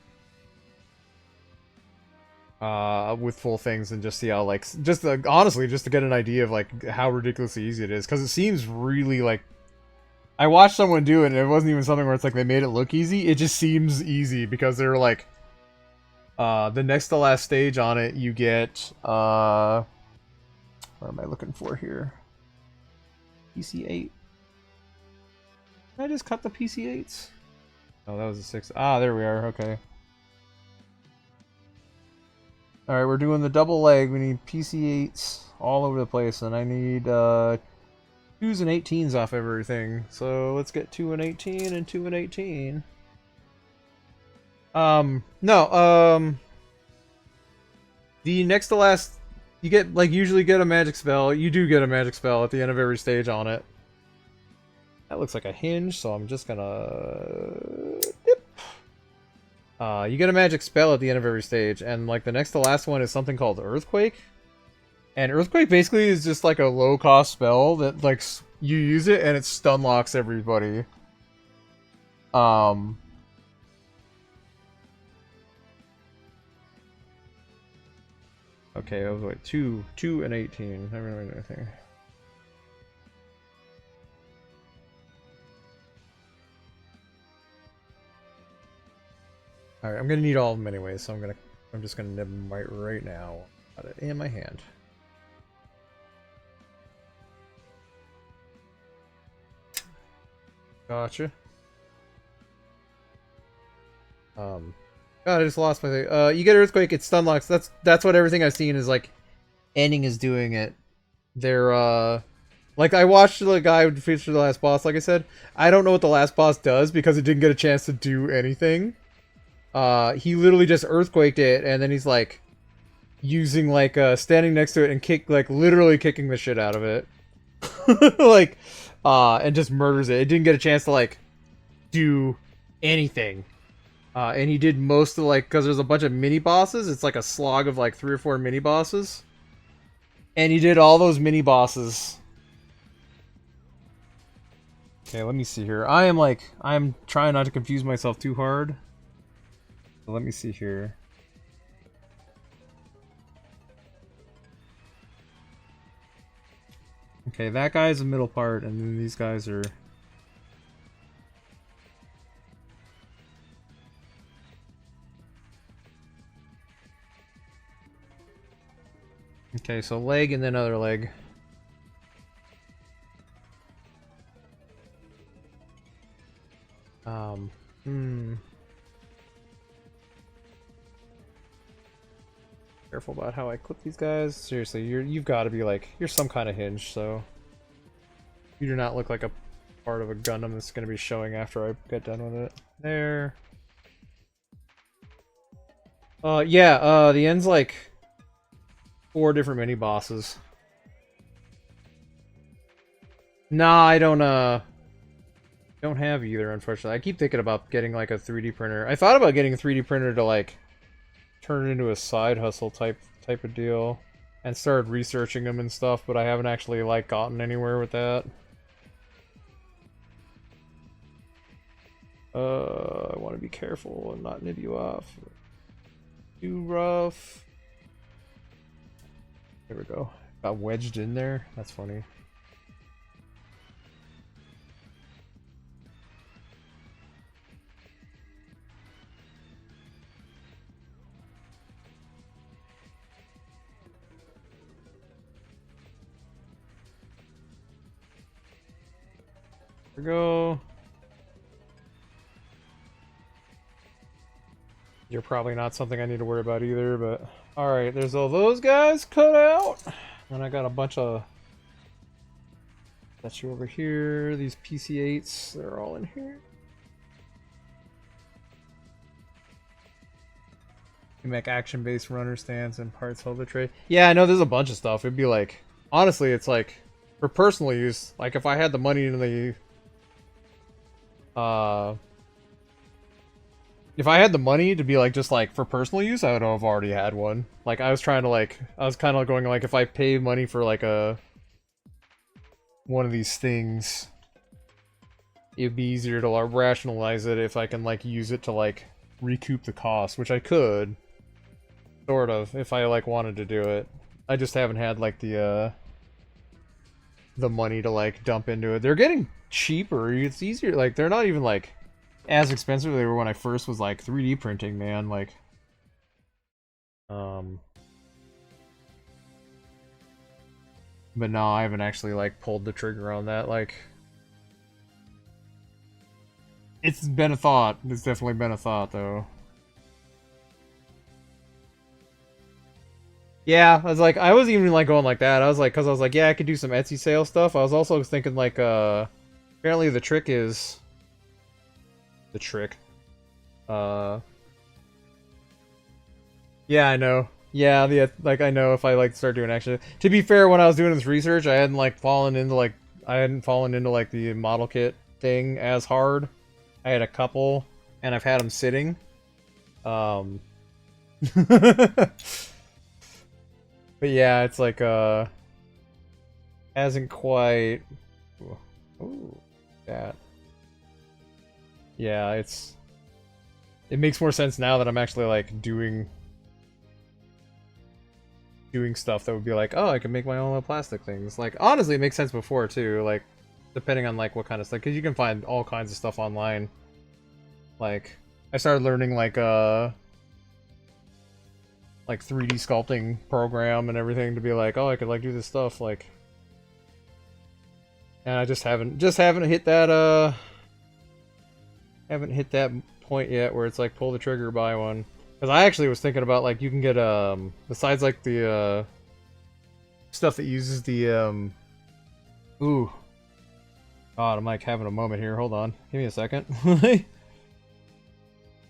With full things and just see how, like, just honestly, just to get an idea of, like, how ridiculously easy it is. Because it seems really, like, I watched someone do it and it wasn't even something where it's like they made it look easy. It just seems easy because they're like, The next to last stage on it, you get, what am I looking for here? PC8. Did I just cut the PC8s? Oh, that was a 6. Ah, there we are, okay. Alright, we're doing the double leg. We need PC8s all over the place, and I need, 2s and 18s off everything. So let's get 2 and 18 and 2 and 18. No, the next to last, you get, like, usually get a magic spell. You do get a magic spell at the end of every stage on it. That looks like a hinge, so I'm just gonna... Dip. You get a magic spell at the end of every stage, and, like, the next to last one is something called Earthquake. And Earthquake basically is just, like, a low-cost spell that, like, you use it and it stun locks everybody. Okay, I was like 2 and 18. Never mind anything. Alright, I'm gonna need all of them anyway, so I'm just gonna nib them right now. Got it in my hand. Gotcha. God, I just lost my thing. You get Earthquake, it stun locks. That's what everything I've seen is like. Ending is doing it. They're like I watched the guy who featured the last boss. Like I said, I don't know what the last boss does because it didn't get a chance to do anything. He literally just Earthquaked it, and then he's like using like standing next to it and literally kicking the shit out of it, like and just murders it. It didn't get a chance to like do anything. And he did most of like, because there's a bunch of mini bosses, it's like a slog of like 3 or 4 mini bosses. And he did all those mini bosses. Okay, let me see here. I'm trying not to confuse myself too hard. So let me see here. Okay, that guy's the middle part, and then these guys are... Okay, so leg and then other leg. Careful about how I clip these guys. Seriously, you've got to be like, you're some kind of hinge, so you do not look like a part of a Gundam that's going to be showing after I get done with it. There. Yeah, the end's like 4 different mini bosses. Nah, I don't have either, unfortunately. I keep thinking about getting like a 3D printer. I thought about getting a 3D printer to like turn it into a side hustle type of deal and started researching them and stuff, but I haven't actually like gotten anywhere with that. I want to be careful and not nib you off. Too rough. There we go. Got wedged in there. That's funny. There we go. You're probably not something I need to worry about either, but... Alright, there's all those guys cut out. And I got a bunch of... That's you over here. These PC8s, they're all in here. You make action-based runner stands and parts holder tray. Yeah, I know there's a bunch of stuff. It'd be like... Honestly, it's like... For personal use, like if I had the money in the... If I had the money to be like just like for personal use, I would have already had one. Like I was trying to like I was kind of going like if I pay money for like one of these things, it'd be easier to rationalize it if I can like use it to like recoup the cost, which I could sort of if I like wanted to do it. I just haven't had like the money to like dump into it. They're getting cheaper. It's easier. Like they're not even like as expensive as they were when I first was like 3D printing, man. Like Um, but no, I haven't actually like pulled the trigger on that. Like, it's been a thought. It's definitely been a thought, though. Yeah, I was like, I wasn't even like going like that. I was like, cause I was like, yeah, I could do some Etsy sale stuff. I was also thinking like, apparently the trick is the trick. Uh, yeah, I know. Yeah, like I know if I like start doing action. To be fair, when I was doing this research, I hadn't like fallen into like the model kit thing as hard. I had a couple, and I've had them sitting. Um, but yeah, it's like hasn't quite. Ooh, that. Yeah, it makes more sense now that I'm actually like doing stuff that would be like, oh, I can make my own little plastic things. Like, honestly, it makes sense before too, like, depending on like what kind of stuff, because you can find all kinds of stuff online. Like, I started learning like 3D sculpting program and everything to be like, oh, I could like do this stuff, like, and I just haven't hit that point yet where it's like pull the trigger, buy one. Because I actually was thinking about like you can get besides like the stuff that uses the ooh, God, I'm like having a moment here. Hold on, give me a second.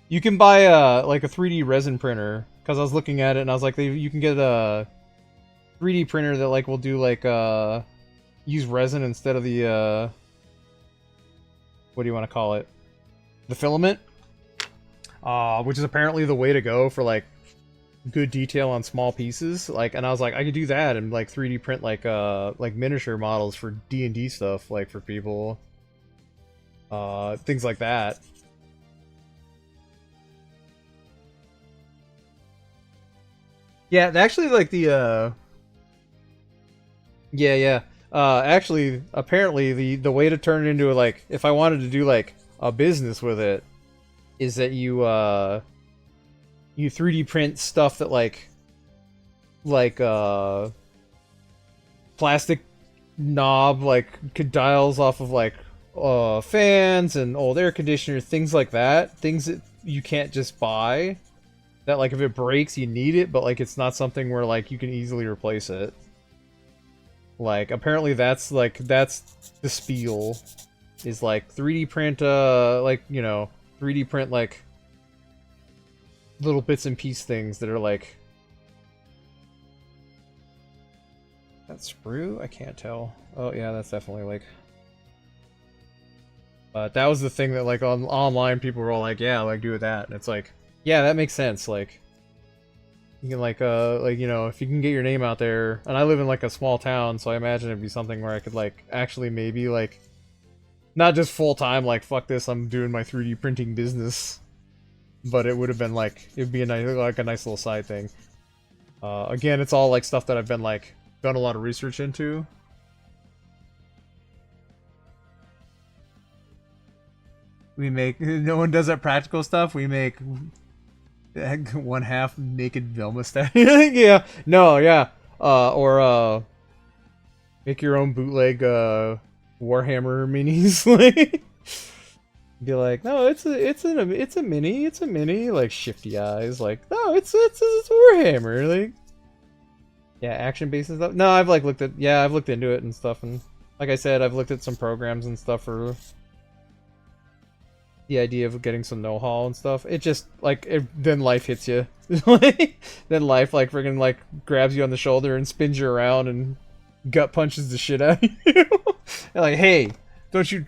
You can buy like a 3D resin printer, because I was looking at it and I was like, you can get a 3D printer that like will do like use resin instead of the what do you want to call it, the filament, which is apparently the way to go for like good detail on small pieces. Like, and I was like, I could do that and like 3D print like miniature models for D&D stuff, like for people, things like that. Yeah, actually, like the yeah. Actually, apparently the way to turn it into like, if I wanted to do like a business with it, is that you 3D print stuff that like plastic knob like dials off of like fans and old air conditioners, things like that, things that you can't just buy, that like if it breaks you need it, but like it's not something where like you can easily replace it. Like, apparently that's the spiel, is like 3D print like, you know, 3D print like little bits and piece things that are like, that sprue? I can't tell. Oh yeah, that's definitely like, but that was the thing that like online people were all like, yeah, like do that, and it's like, yeah, that makes sense. Like, you can like you know, if you can get your name out there, and I live in like a small town, so I imagine it'd be something where I could like actually maybe like not just full time like fuck this, I'm doing my 3D printing business, but it would have been like, it'd be a nice little side thing. Again, it's all like stuff that I've been like done a lot of research into. We make, no one does that practical stuff. We make one half naked Velma statue. Yeah, no, yeah. Or make your own bootleg Warhammer minis. Like, be like, no, it's a mini, like shifty eyes. Like, no, it's Warhammer. Like, yeah, action based and stuff. No, I've like looked into it and stuff, and like I said, I've looked at some programs and stuff for the idea of getting some know-how and stuff. It just like then life hits you. Then life like friggin' like grabs you on the shoulder and spins you around and gut punches the shit out of you. And like, hey, don't you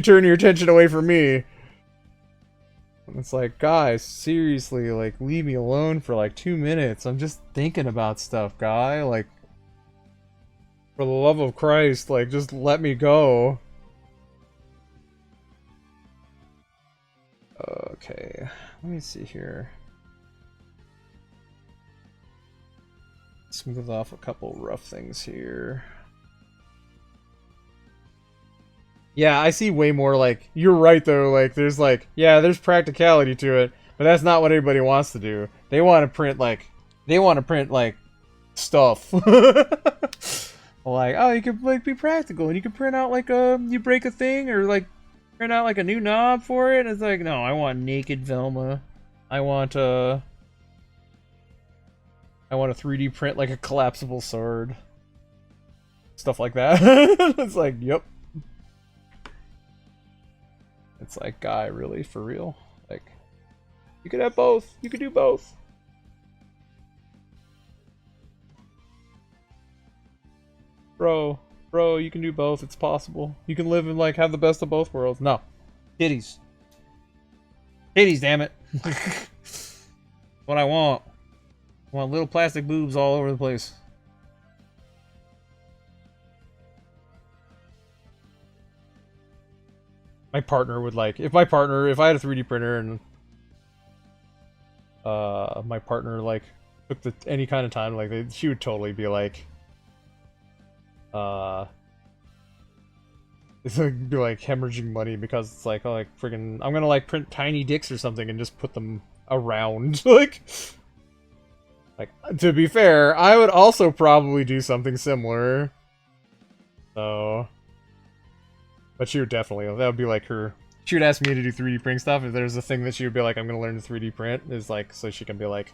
turn your attention away from me. And it's like, guys, seriously, like leave me alone for like 2 minutes. I'm just thinking about stuff, guy. Like, for the love of Christ, like just let me go. Okay, let me see here. Smooth off a couple rough things here. Yeah, I see way more you're right though, like there's practicality to it, but that's not what everybody wants to do. They want to print like stuff. Like, oh, you could like be practical and you can print out like you break a thing or like print out like a new knob for it. And it's like, no, I want naked Velma. I want a 3D print like a collapsible sword. Stuff like that. It's like, yep. It's like, guy, really, for real? Like, you could have both. You could do both. Bro, you can do both. It's possible. You can live and like have the best of both worlds. No, titties, damn it. What I want. I want little plastic boobs all over the place. My partner would like, if I had a 3D printer and my partner like took any kind of time, like she would totally be like, it's like be like hemorrhaging money because it's like, oh, like friggin' I'm gonna like print tiny dicks or something and just put them around. like to be fair, I would also probably do something similar. So, but she would definitely, that would be like her. She would ask me to do 3D printing stuff. If there's a thing that she would be like, I'm gonna learn to 3D print, is like, so she can be like,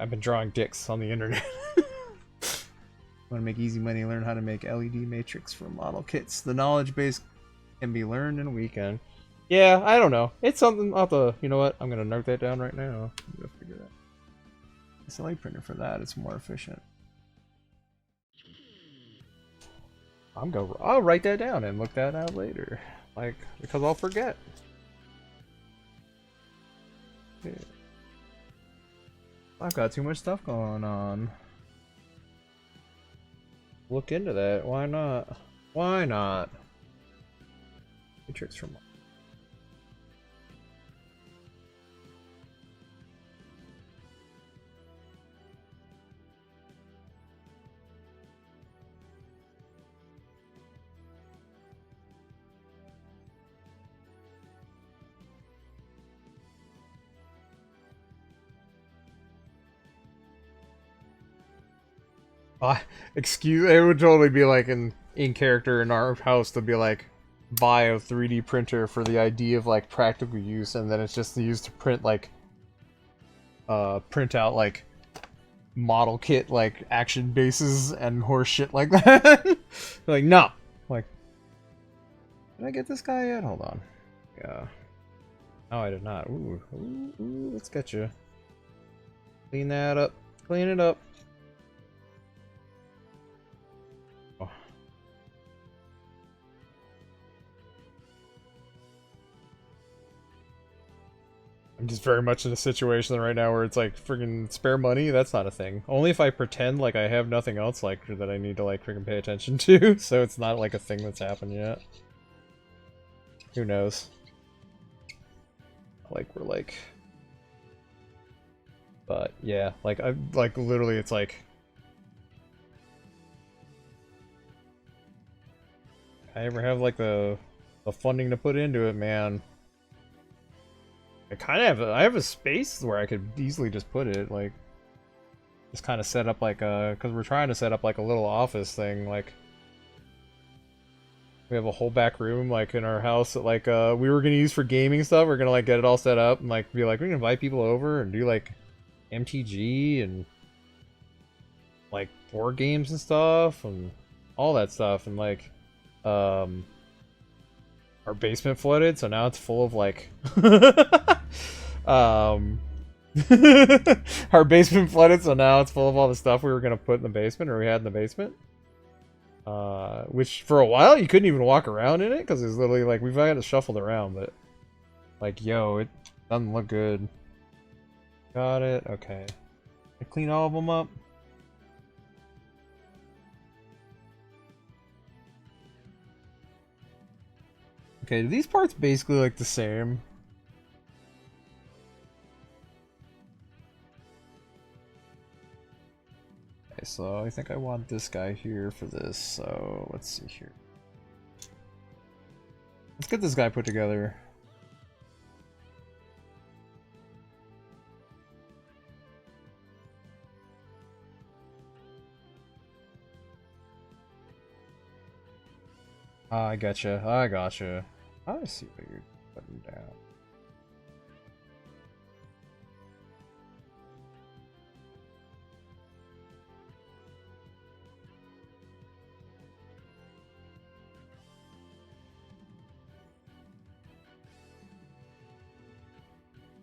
I've been drawing dicks on the internet. Want to make easy money, learn how to make LED matrix from model kits. The knowledge base can be learned in a weekend. Yeah, I don't know. It's something I'll have to, you know what? I'm going to note that down right now. I'm going to figure that out. It's a light printer for that. It's more efficient. I'll write that down and look that out later. Like, because I'll forget. Yeah. I've got too much stuff going on. Look into that. Why not? Why not? Matrix from. It would totally be like in character in our house to be like, buy a 3D printer for the idea of like practical use, and then it's just used to print like, print out like model kit like action bases and horse shit like that. Like, no. Like, did I get this guy yet? Hold on. Yeah. No, I did not. Ooh, let's get you. Clean that up. Clean it up. I'm just very much in a situation right now where it's like friggin' spare money. That's not a thing. Only if I pretend like I have nothing else like that I need to like friggin' pay attention to. So it's not like a thing that's happened yet. Who knows? Like we're like, but yeah, like I like literally it's like I ever have like the funding to put into it, man. I have a space where I could easily just put it, like, just kind of set up like because we're trying to set up like a little office thing, like, we have a whole back room, like, in our house that, like, we were gonna use for gaming stuff. We're gonna, like, get it all set up and, like, be like, we can invite people over and do, like, MTG and, like, board games and stuff and all that stuff, and, like, our basement flooded, so now it's full of, like, our basement flooded, so now it's full of all the stuff we were gonna put in the basement, or we had in the basement. Which for a while you couldn't even walk around in it because it's literally like we've got it shuffled around, but like, yo, it doesn't look good. Got it. Okay. I clean all of them up. Okay, do these parts basically like the same? Okay, so I think I want this guy here for this, so let's see here. Let's get this guy put together. I gotcha. I gotcha. I see what you're putting down.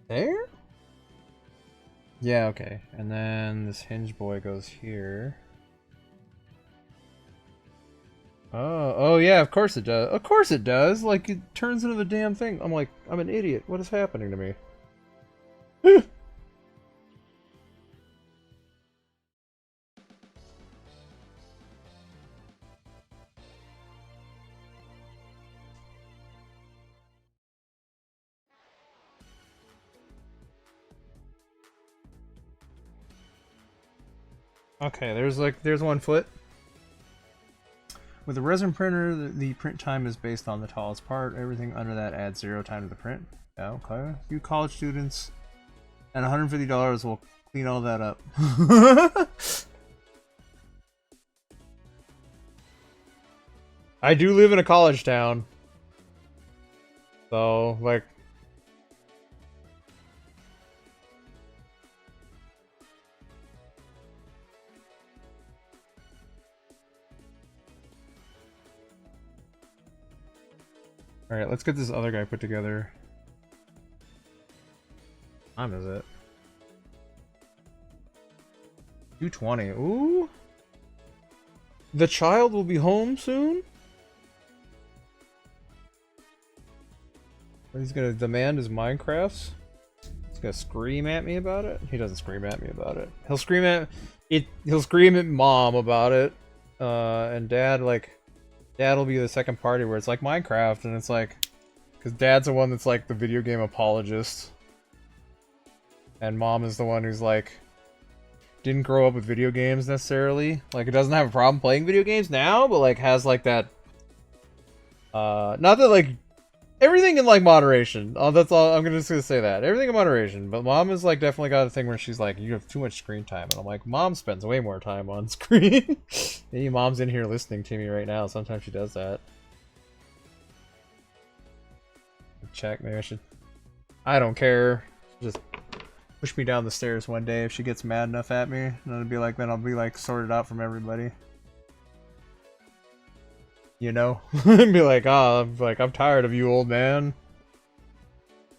There? Yeah, okay. And then this hinge boy goes here. Oh yeah, of course it does. Of course it does. Like, it turns into the damn thing. I'm like, I'm an idiot. What is happening to me? Okay, there's 1 foot. With a resin printer, the print time is based on the tallest part. Everything under that adds 0 time to the print. Yeah, okay. You college students and $150 will clean all that up. I do live in a college town. So, like... Alright, let's get this other guy put together. What time is it? 2:20. Ooh! The child will be home soon? He's gonna demand his Minecrafts? He's gonna scream at me about it? He doesn't scream at me about it. He'll scream at it. He'll scream at mom about it. And dad, like... Dad'll be the second party where it's like Minecraft, and it's like... Because dad's the one that's like the video game apologist. And mom is the one who's like... Didn't grow up with video games necessarily. Like, it doesn't have a problem playing video games now, but like has like that... not that like... Everything in like moderation. Oh, that's all. I'm just gonna say that. Everything in moderation. But mom is like definitely got a thing where she's like, you have too much screen time. And I'm like, mom spends way more time on screen. Maybe mom's in here listening to me right now. Sometimes she does that. Check. Maybe I should. I don't care. Just push me down the stairs one day if she gets mad enough at me. And it'll be like, then I'll be like sorted out from everybody. You know? And be like, oh, I'm tired of you, old man.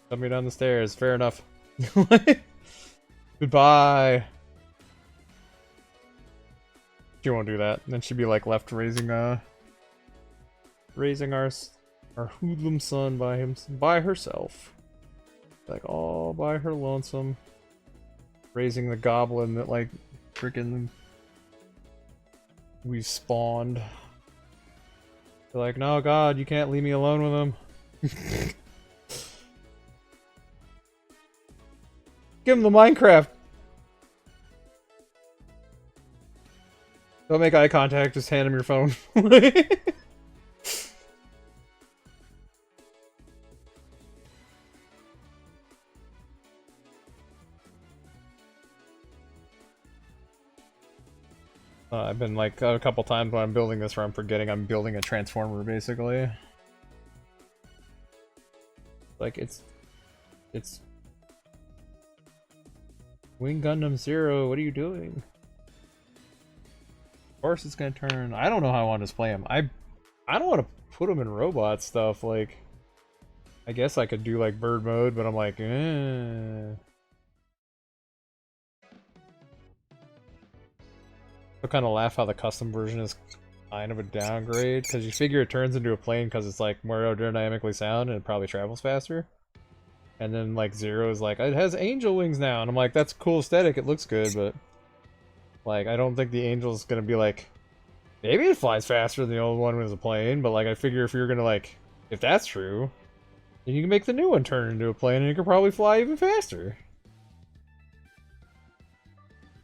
Shove me down the stairs. Fair enough. Goodbye. She won't do that. Then she'd be like left raising our hoodlum son by herself. Like all by her lonesome. Raising the goblin that like freaking we spawned. They're like, no, God, you can't leave me alone with him. Give him the Minecraft. Don't make eye contact, just hand him your phone. I've been like a couple times when I'm building this where I'm forgetting I'm building a transformer basically. Like it's Wing Gundam 0, what are you doing? Of course it's gonna turn. I don't know how I want to display him. I don't want to put him in robot stuff. Like, I guess I could do like bird mode, but I'm like, eh. I kind of laugh how the custom version is kind of a downgrade, because you figure it turns into a plane because it's like more aerodynamically sound and it probably travels faster. And then like 0 is like, it has angel wings now, and I'm like, that's a cool aesthetic, it looks good, but like I don't think the angel's gonna be like, maybe it flies faster than the old one was a plane, but like I figure if you're gonna like, if that's true, then you can make the new one turn into a plane and you can probably fly even faster.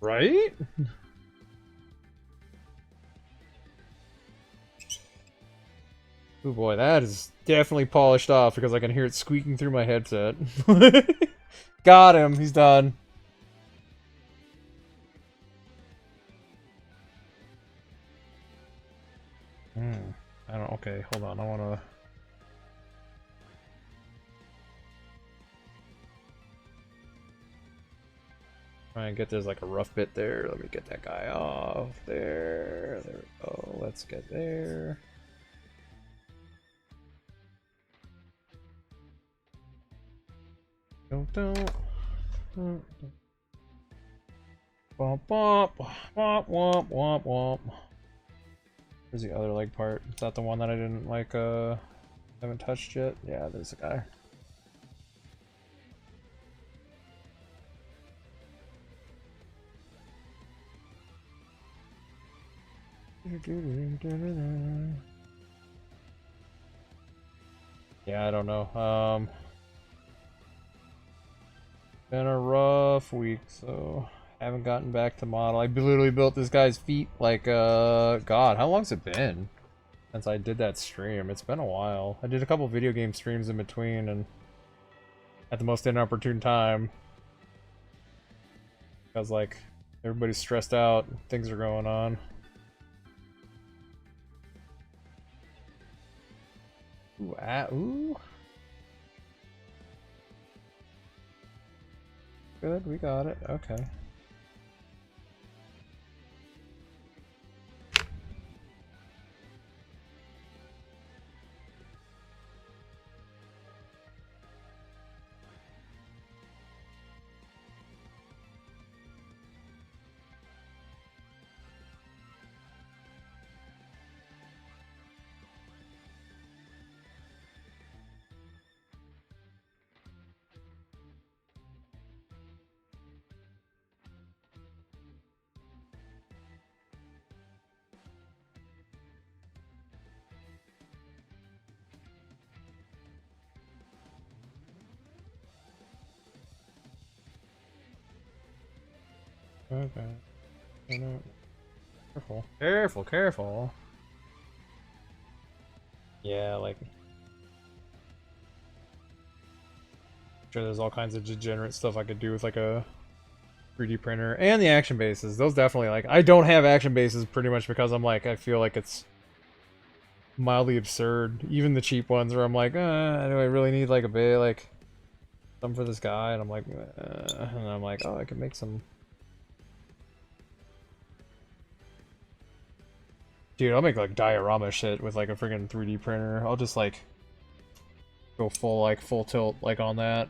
Right? Oh boy, that is definitely polished off because I can hear it squeaking through my headset. Got him, he's done. I don't. Okay, hold on. I wanna. Try and get there's like a rough bit there. Let me get that guy off there. There we go. Let's get there. Don't. Womp womp womp womp womp womp. Where's the other leg part? Is that the one that I didn't like? Haven't touched yet. Yeah, there's a guy. Yeah, I don't know. Been a rough week, so haven't gotten back to model. I literally built this guy's feet like God, how long's it been since I did that stream? It's been a while. I did a couple video game streams in between and at the most inopportune time. Because like everybody's stressed out, things are going on. Ooh, ooh. Good, we got it. Okay. Okay. Careful. Careful, careful. Yeah, like... Sure, there's all kinds of degenerate stuff I could do with like a 3D printer. And the action bases. Those definitely, like... I don't have action bases pretty much because I'm like, I feel like it's mildly absurd. Even the cheap ones where I'm like, do I really need like a bit, like... something for this guy? And I'm like, and I'm like, oh, I could make some... Dude, I'll make like diorama shit with like a friggin' 3D printer. I'll just like go full tilt like on that.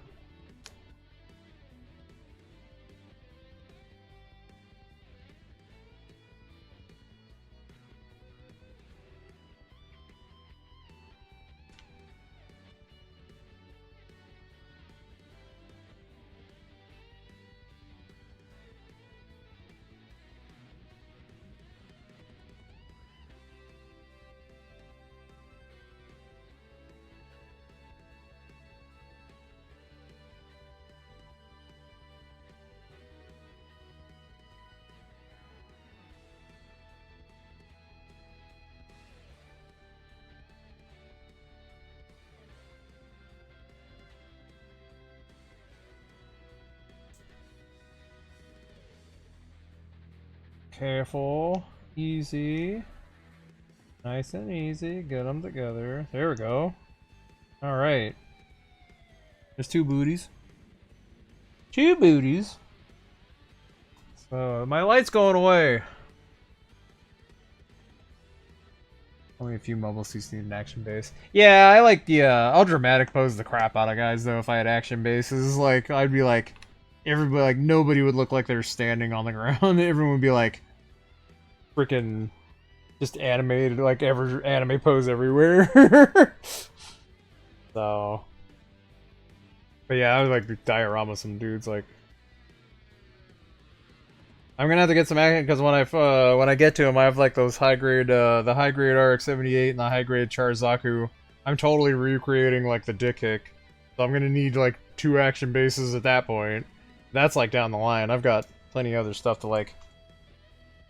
Careful. Easy. Nice and easy. Get them together. There we go. Alright. There's two booties. Two booties. So, my light's going away. Only a few mobile seats need an action base. Yeah, I like the, I'll dramatic pose the crap out of guys, though, if I had action bases. Like, I'd be like, everybody, like, nobody would look like they're standing on the ground. Everyone would be like, freaking just animated, like every anime pose everywhere. So, but yeah, I was like diorama some dudes. Like, I'm gonna have to get some action because when I get to them, I have like those high grade, the high grade RX-78 and the high grade Charzaku. I'm totally recreating like the dick kick, so I'm gonna need like 2 action bases at that point. That's like down the line. I've got plenty of other stuff to like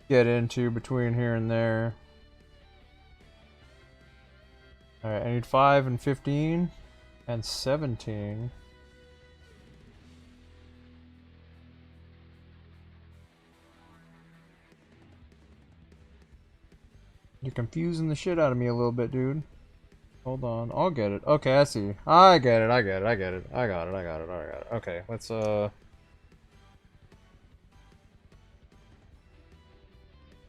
get into between here and there. Alright, I need 5 and 15 and 17. You're confusing the shit out of me a little bit, dude. Hold on, I'll get it. Okay, I see. I get it, I get it, I get it. I got it, I got it, I got it. Okay, let's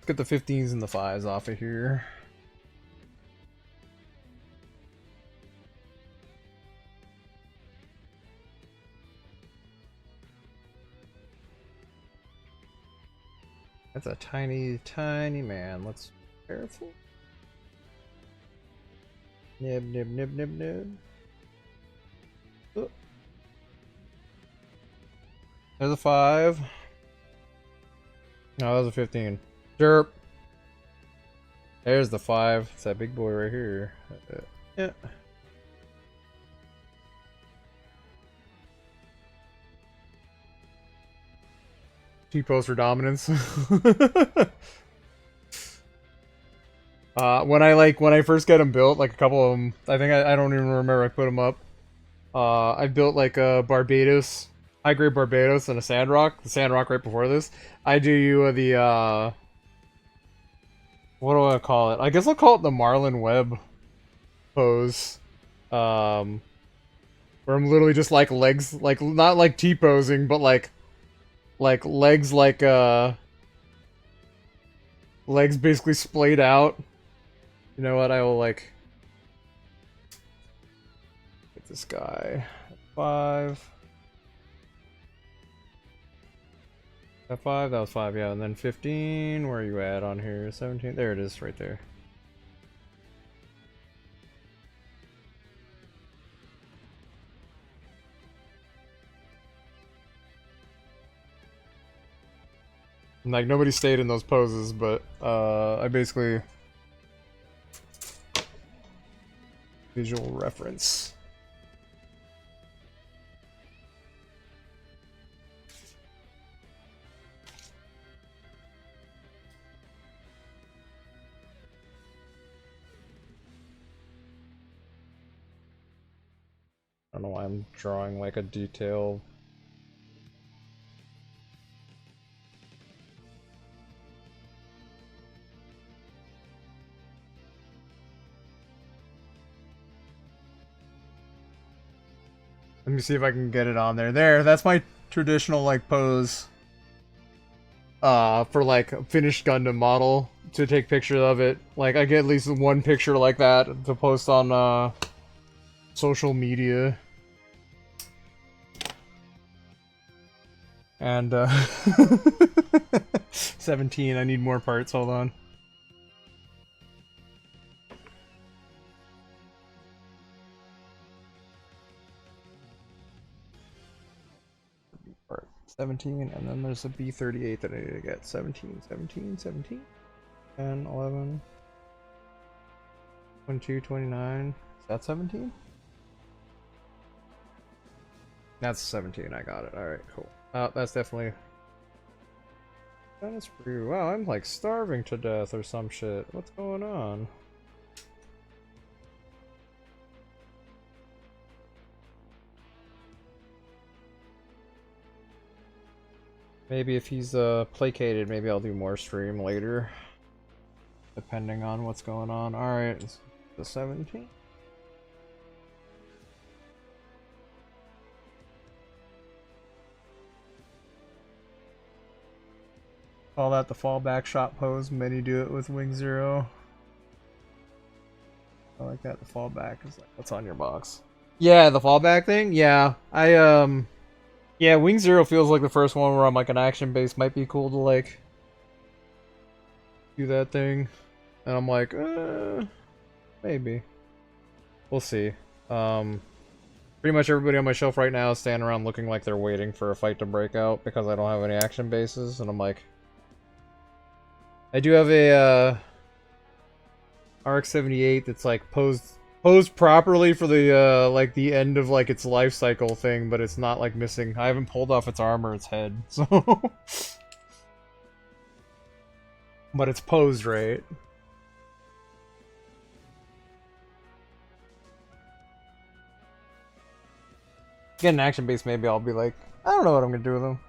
get the 15s and the 5s off of here. That's a tiny, tiny man. Let's be careful. Nib, nib, nib, nib, nib. Oh. There's a 5. No, that was a 15. Derp. There's the 5. It's that big boy right here. Yeah. T-pose for dominance. when I first get them built, like a couple of them, I think I don't even remember I put them up. I built like a Barbados, high grade Barbados and a Sandrock. The Sandrock right before this. I do you the what do I call it? I guess I'll call it the Marlon Webb pose. Where I'm literally just like legs, like not like T-posing, but like legs legs basically splayed out. You know what? I will like get this guy. 5. That 5, that was 5, yeah, and then 15, where are you at on here? 17, there it is, right there. Like, nobody stayed in those poses, but, I basically... Visual reference. I don't know why I'm drawing like a detail. Let me see if I can get it on there. There, that's my traditional like pose. For like a finished Gundam model to take pictures of it. Like I get at least one picture like that to post on social media. And 17, I need more parts, hold on. Part 17, and then there's a B38 that I need to get. 17, 17, 17, 10, 11, 22, 29. Is that 17? That's 17, I got it. Alright, cool. That's definitely... That's pretty... Wow, I'm like starving to death or some shit. What's going on? Maybe if he's placated, maybe I'll do more stream later. Depending on what's going on. Alright, the 17. Call that the fallback shot pose. Many do it with Wing Zero. I like that. The fallback is like, what's on your box? Yeah, the fallback thing? Yeah. Yeah, Wing Zero feels like the first one where I'm like an action base might be cool to like do that thing. And I'm like, maybe. We'll see. Pretty much everybody on my shelf right now is standing around looking like they're waiting for a fight to break out because I don't have any action bases, and I'm like, I do have a RX-78 that's like posed properly for the like the end of like its life cycle thing, but it's not like missing. I haven't pulled off its armor, its head, so but it's posed right. Get an action base, maybe I'll be like, I don't know what I'm gonna do with them.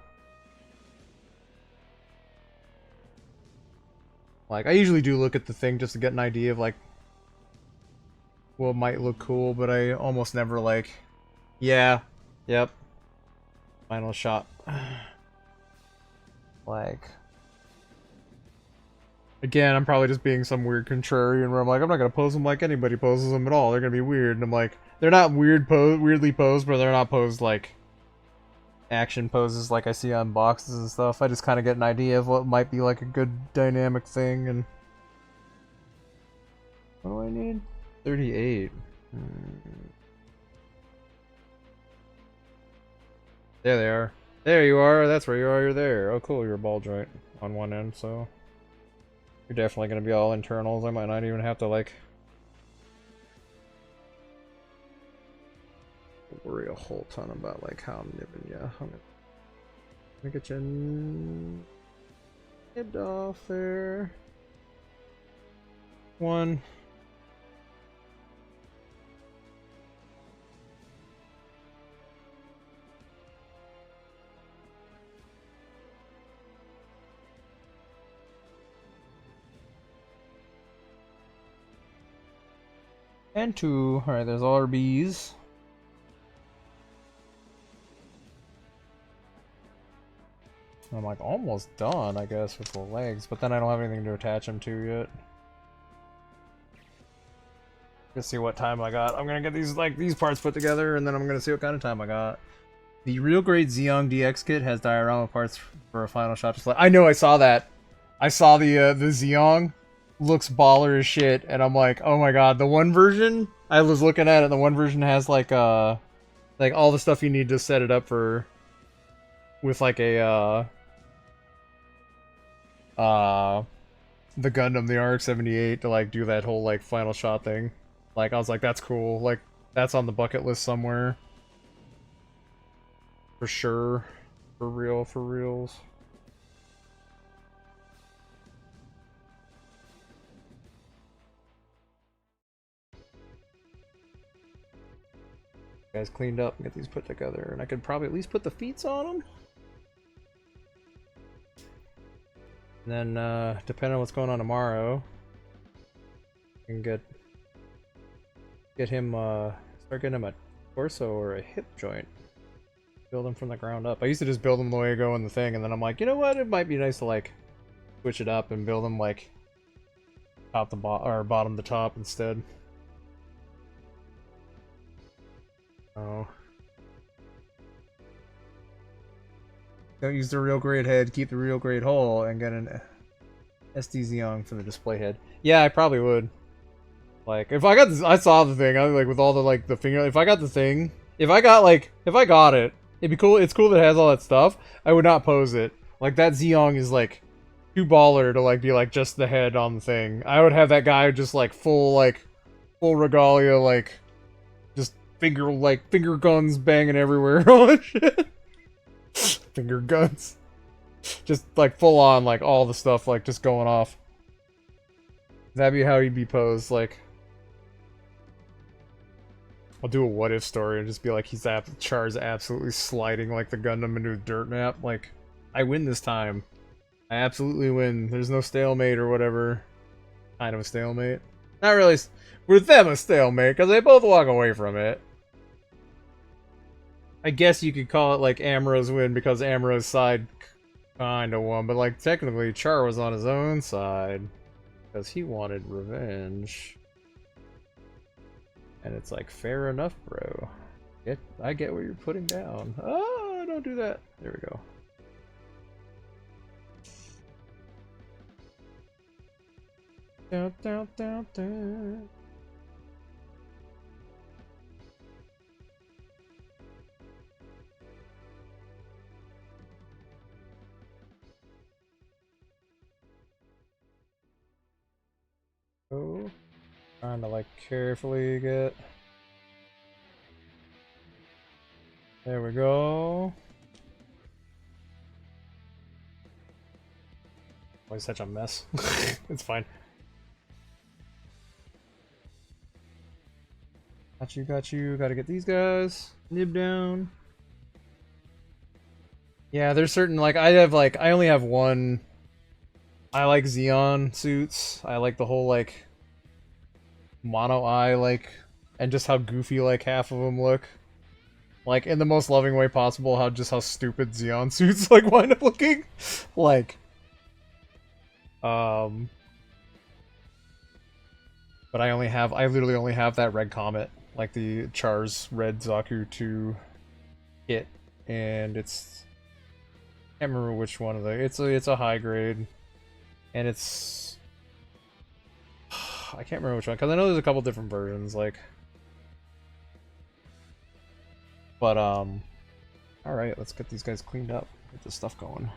Like, I usually do look at the thing just to get an idea of, like, what might look cool, but I almost never, like, yeah, yep, final shot. Like, again, I'm probably just being some weird contrarian where I'm like, I'm not gonna pose them like anybody poses them at all. They're gonna be weird, and I'm like, they're not weirdly posed, but they're not posed like action poses like I see on boxes and stuff. I just kind of get an idea of what might be like a good dynamic thing. And what do I need? 38. There they are. There you are. That's where you are. You're there. Oh, cool. You're a ball joint on one end, so you're definitely gonna be all internals. I might not even have to like worry a whole ton about like how I'm nibbing you. I'm gonna get you nibbed off there. One. And two. Alright, there's all our bees. I'm like almost done, I guess, with the legs, but then I don't have anything to attach them to yet. Let's see what time I got. I'm gonna get these parts put together, and then I'm gonna see what kind of time I got. The real great Xeon DX kit has diorama parts for a final shot. Just like I know, I saw that. I saw the Xeon looks baller as shit, and I'm like, oh my god. The one version I was looking at it. The one version has like all the stuff you need to set it up for, with like a the Gundam, the RX-78, to like do that whole like final shot thing. Like I was like, that's cool. Like that's on the bucket list somewhere. For sure. For real, for reals. Guys cleaned up and get these put together, and I could probably at least put the feet on them. And then, depending on what's going on tomorrow, I can get him, start getting him a torso or a hip joint. Build them from the ground up. I used to just build them the way I go in the thing, and then I'm like, you know what? It might be nice to like switch it up and build them like top to bottom to top instead. Oh. Don't use the real grade head, keep the real grade hull, and get an SD Xeon for the display head. Yeah, I probably would. Like, if I got this, I saw the thing, I like with all the like the finger. If I got the thing, if I got it, it'd be cool. It's cool that it has all that stuff. I would not pose it. Like that Xeon is like too baller to like be like just the head on the thing. I would have that guy just like full regalia, like just finger guns banging everywhere. All that shit. Finger guns. Just like full on, like all the stuff like just going off. That'd be how he'd be posed. Like, I'll do a what if story and just be like, Char's absolutely sliding like the Gundam into a dirt map. Like, I win this time. I absolutely win. There's no stalemate or whatever. Kind of a stalemate. Not really. With them, a stalemate, because they both walk away from it. I guess you could call it like Amro's win because Amro's side kinda won, but like technically Char was on his own side because he wanted revenge. And it's like, fair enough, bro. I get what you're putting down. Oh, don't do that. There we go. Down, down, down, down. Oh, trying to like carefully get. There we go. Always such a mess. It's fine. Got you, got you. Gotta get these guys. Nib down. Yeah, there's certain, like, I only have one. I like Xeon suits. I like the whole, like, mono eye, like, and just how goofy, like, half of them look. Like, in the most loving way possible, how stupid Xeon suits, like, wind up looking. Like, um... But I literally only have that red comet. Like, the Char's Red Zaku 2 kit. And it's... I can't remember which one of the... It's a high grade. And it's... I can't remember which one, because I know there's a couple different versions, like... But, alright, let's get these guys cleaned up. Get this stuff going.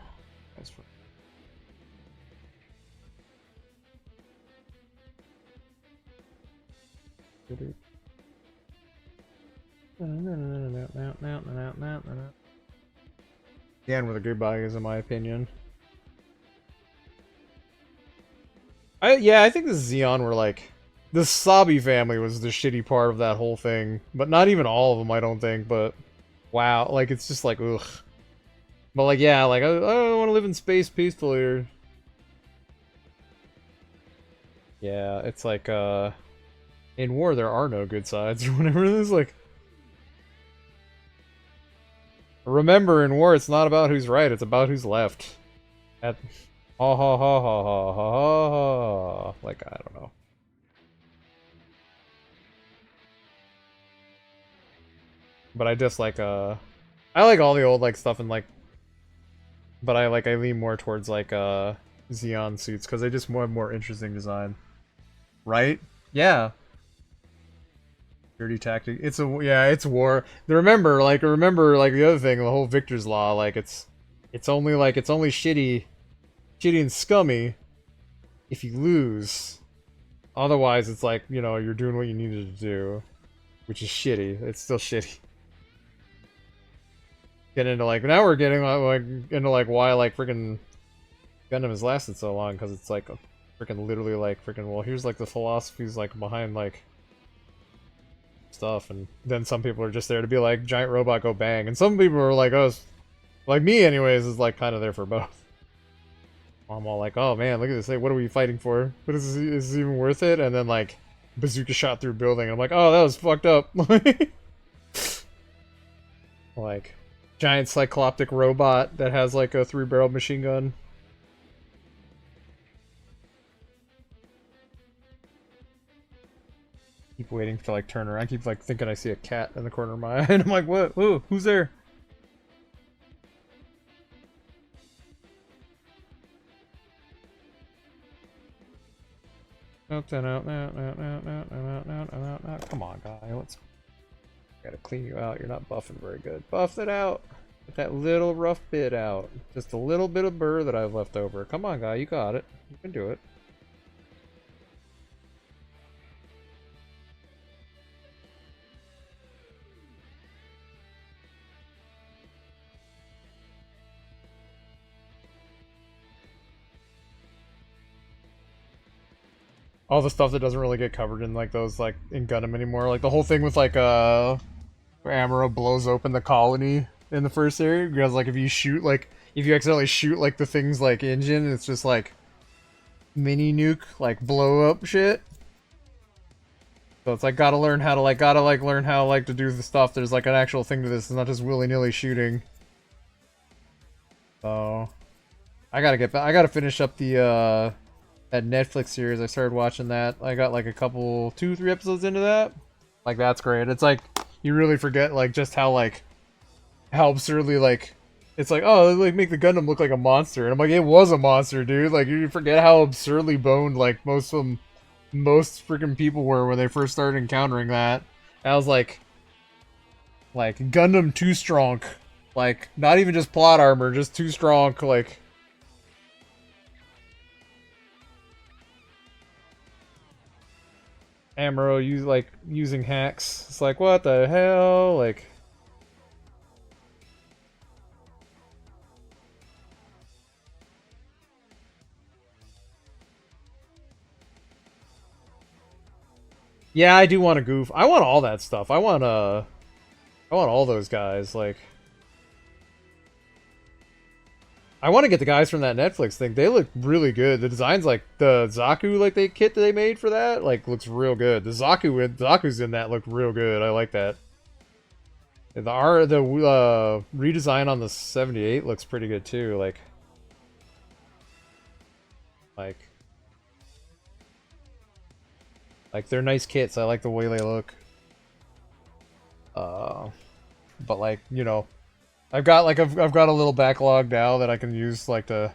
The end with a goodbye, in my opinion. I think the Xeon were like... The Sabi family was the shitty part of that whole thing. But not even all of them, I don't think, but... Wow, like, it's just like, ugh. But like, yeah, like, I don't want to live in space peacefully, or... Yeah, it's like, in war, there are no good sides, or whatever it is, like... Remember, in war, it's not about who's right, it's about who's left. At... Ha ha ha ha ha ha ha ha. Like, I don't know. But I just like, I like all the old, like, stuff and, like... But I lean more towards, like, Xeon suits, because they just have more interesting design. Right? Yeah. Dirty tactic. It's war. Remember, like, the other thing, the whole Victor's Law, like, it's only shitty and scummy if you lose. Otherwise, it's like, you know, you're doing what you needed to do, which is shitty. It's still shitty. Get into, like, now we're getting, like, into, like, why, like, freaking Gundam has lasted so long, because it's, like, freaking literally, like, freaking, well, here's, like, the philosophies, like, behind, like, stuff, and then some people are just there to be like, giant robot, go bang, and some people are like us, like me anyways, is like kind of there for both. I'm all like, oh man, look at this, hey, what are we fighting for? What is this, is this even worth it? And then like, bazooka shot through building, I'm like, oh, that was fucked up. Like, giant cycloptic robot that has like a 3-barreled machine gun. Keep waiting to like turn around. I keep like thinking I see a cat in the corner of my eye, and I'm like, what? Ooh, who's there? Come on, guy. Let's. Gotta clean you out. You're not buffing very good. Buff it out. Get that little rough bit out. Just a little bit of burr that I've left over. Come on, guy. You got it. You can do it. All the stuff that doesn't really get covered in like those like in Gundam anymore. Like the whole thing with like where Amuro blows open the colony in the first area, because like if you accidentally shoot like the thing's like engine, it's just like mini nuke, like blow up shit. So it's like gotta learn how to do the stuff. There's like an actual thing to this. It's not just willy-nilly shooting. So I gotta finish up the that Netflix series. I started watching that. I got like a couple 2-3 episodes into that. Like that's great. It's like you really forget like just how absurdly like it's like, oh, like make the Gundam look like a monster, and I'm like, it was a monster, dude. Like you forget how absurdly boned like most freaking people were when they first started encountering that. And I was like Gundam too strong, like not even just plot armor, just too strong, like. Amuro using hacks. It's like, what the hell? Like, yeah, I do want to goof. I want all that stuff. I want all those guys. Like, I want to get the guys from that Netflix thing. They look really good. The designs, like the Zaku, like they kit that they made for that, like looks real good. The Zaku's in that look real good. I like that. The redesign on the 78 looks pretty good too. Like like they're nice kits. I like the way they look. But like you know, I've got a little backlog now that I can use like to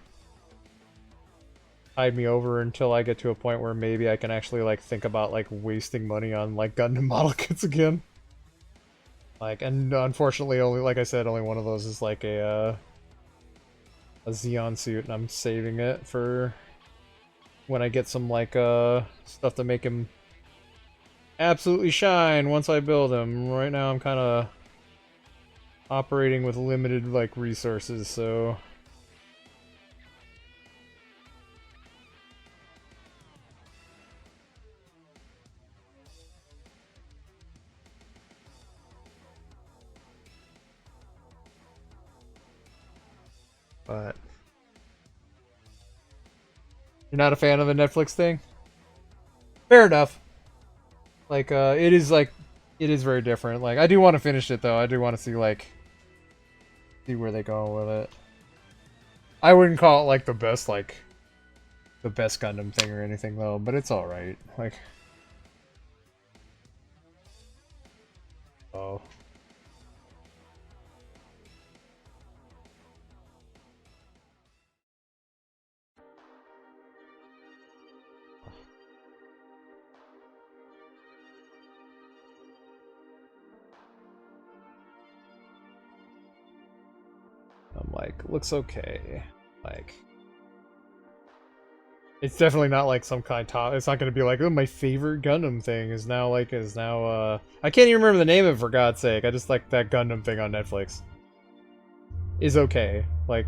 tide me over until I get to a point where maybe I can actually like think about like wasting money on like Gundam model kits again. Like, and unfortunately, only like I said, only one of those is like a Xeon suit, and I'm saving it for when I get some like stuff to make him absolutely shine once I build him. Right now, I'm kind of operating with limited like resources, so. But you're not a fan of the Netflix thing? Fair enough. Like, it is very different. Like, I do want to finish it though. I do want to see where they go with it. I wouldn't call it like the best Gundam thing or anything though, but it's all right. Like, oh. I'm like, looks okay. Like, it's definitely not like some kind of top. It's not gonna be like, oh, my favorite Gundam thing is now I can't even remember the name of it for God's sake. I just like that Gundam thing on Netflix. Is okay. Like,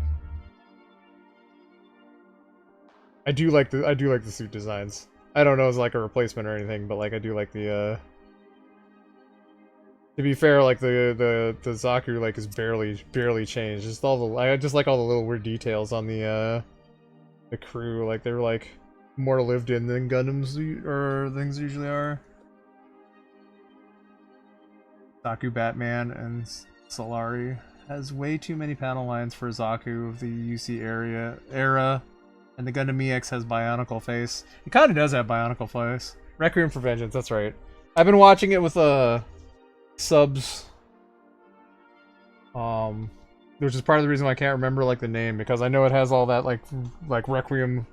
I do like the suit designs. I don't know as like a replacement or anything, but like I do like the to be fair, like the Zaku like is barely changed. Just all the I just like all the little weird details on the crew. Like they're like more lived in than Gundams or things usually are. Zaku Batman and Solari has way too many panel lines for Zaku of the UC era, and the Gundam EX has Bionicle face. It kind of does have Bionicle face. Requiem for Vengeance, that's right. I've been watching it with subs, which is part of the reason why I can't remember like the name, because I know it has all that like Requiem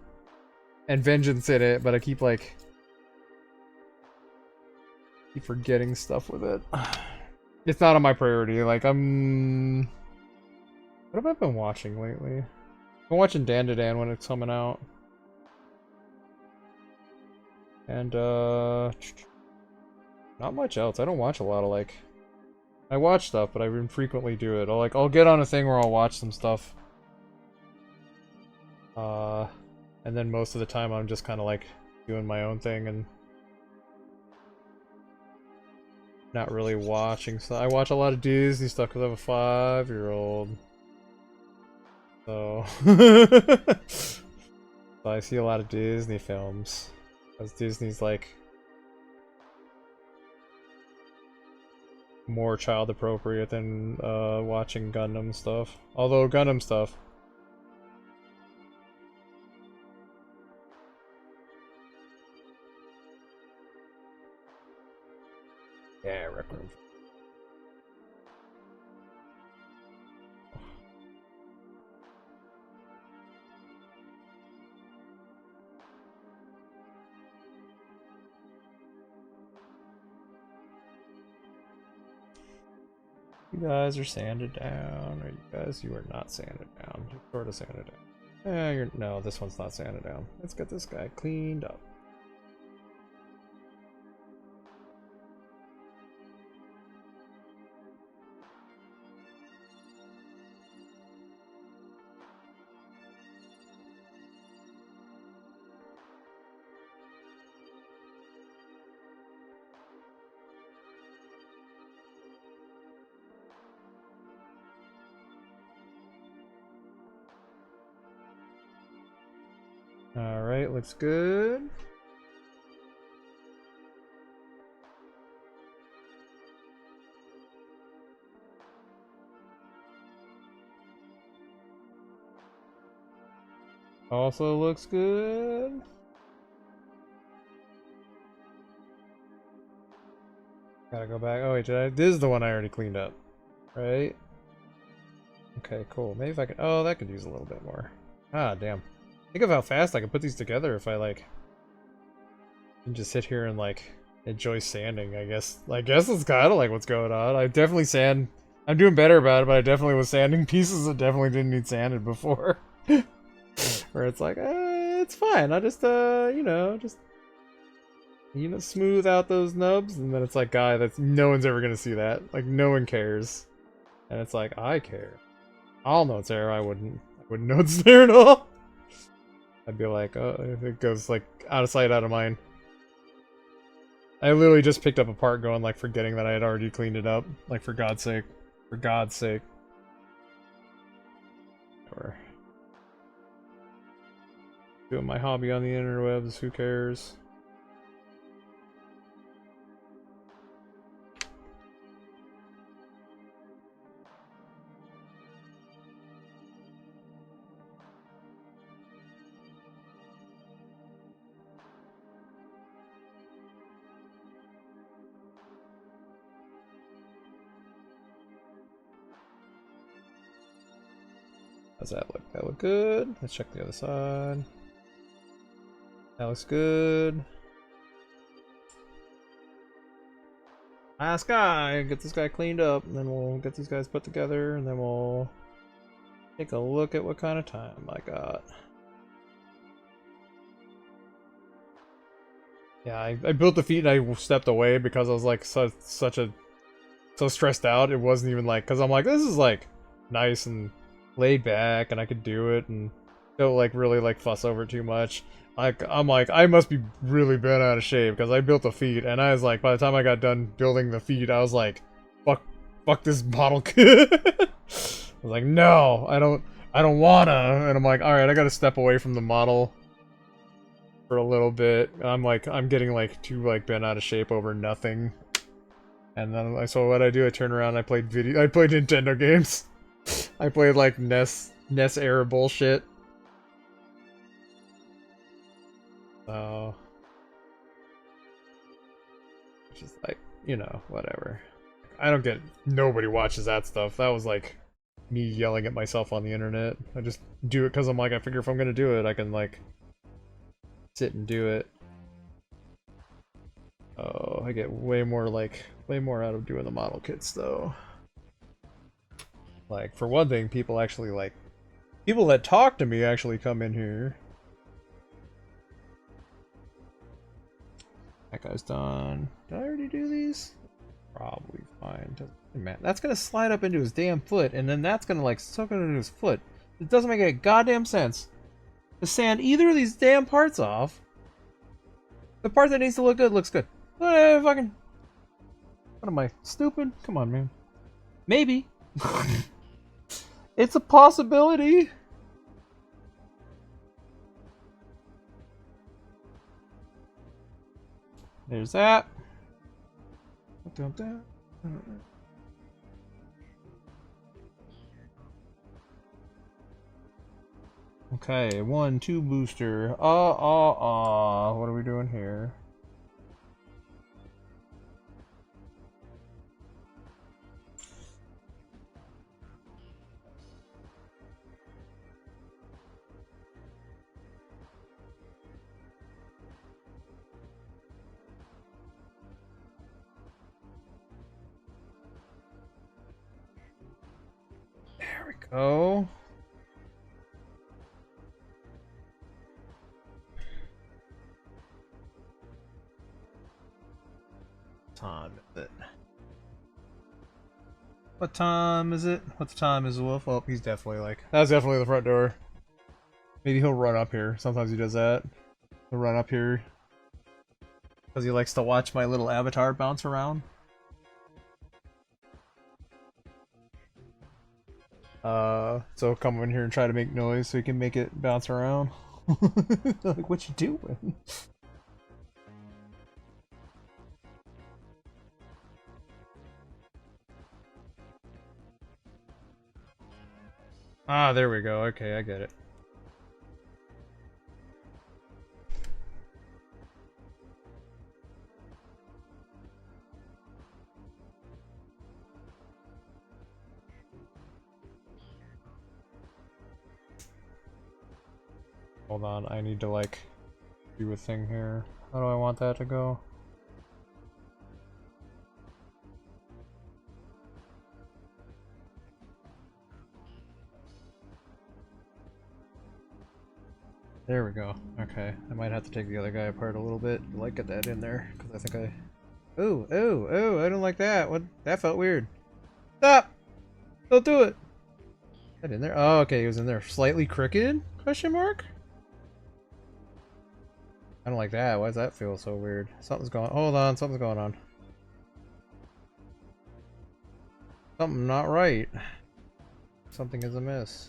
and Vengeance in it, but I keep forgetting stuff with it. It's not on my priority. Like what have I been watching lately? I've been watching Dan to Dan when it's coming out. And not much else. I don't watch a lot of like I watch stuff, but I infrequently do it. I'll get on a thing where I'll watch some stuff. And then most of the time I'm just kind of like doing my own thing and not really watching stuff. I watch a lot of Disney stuff because I have a 5-year-old. So, so I see a lot of Disney films. Because Disney's like more child appropriate than watching Gundam stuff. Although Gundam stuff. Yeah, Rec Room. You guys are sanded down, or you are not sanded down. You're sort of sanded down. No, this one's not sanded down. Let's get this guy cleaned up. Alright, looks good. Also looks good. Gotta go back. Oh wait, this is the one I already cleaned up, right? Okay, cool. Maybe if I could. Oh, that could use a little bit more. Ah, damn. Think of how fast I could put these together if I like can just sit here and like enjoy sanding. I guess it's kind of like what's going on. I definitely sand. I'm doing better about it, but I definitely was sanding pieces that definitely didn't need sanded before. Where it's like, it's fine. I just just smooth out those nubs, and then it's like, guy, that's no one's ever gonna see that. Like, no one cares, and it's like, I care. I'll know it's there. I wouldn't know it's there at all. I'd be like, oh, if it goes like out of sight, out of mind. I literally just picked up a part, going like forgetting that I had already cleaned it up. Like, for God's sake, for God's sake. Or doing my hobby on the interwebs. Who cares? How's that look? That look good. Let's check the other side. That looks good. Last guy. Get this guy cleaned up, and then we'll get these guys put together, and then we'll take a look at what kind of time I got. Yeah, I built the feet and I stepped away because I was like so stressed out. It wasn't even like, because I'm like, this is like nice and laid back and I could do it and don't like really like fuss over it too much. Like, I'm like, I must be really bent out of shape because I built the feet, and I was like, by the time I got done building the feet, I was like, fuck this model kit. I was like, no, I don't wanna. And I'm like, all right, I gotta step away from the model for a little bit. I'm like, I'm getting like too like bent out of shape over nothing. And then so what I do, I turn around, I played Nintendo games. I played like NES era bullshit. Just like, whatever. I don't get, nobody watches that stuff. That was like me yelling at myself on the internet. I just do it because I'm like, I figure if I'm gonna do it, I can like sit and do it. Oh, I get way more out of doing the model kits though. Like, for one thing, people that talk to me actually come in here. That guy's done. Did I already do these? Probably fine. Man, that's gonna slide up into his damn foot, and then that's gonna like soak it into his foot. It doesn't make any goddamn sense to sand either of these damn parts off. The part that needs to look good looks good. What am I, stupid? Come on, man. Maybe. It's a possibility. There's that. Okay, 1, 2 booster. What are we doing here? There we go. Time is it? What time is it? What time is the wolf? Oh, he's definitely like, that's definitely the front door. Maybe he'll run up here. Sometimes he does that. He'll run up here because he likes to watch my little avatar bounce around. So come in here and try to make noise so he can make it bounce around. Like, what you doing? Ah, there we go. Okay, I get it. Hold on, I need to, like, do a thing here. How do I want that to go? There we go. Okay, I might have to take the other guy apart a little bit to, like, get that in there, because I think I... Ooh, ooh, ooh, I don't like that. What? That felt weird. Stop! Don't do it! That in there? Oh, okay, he was in there. Slightly crooked? Question mark? I don't like that. Why does that feel so weird? Something's going... Hold on, something's going on. Something not right. Something is amiss.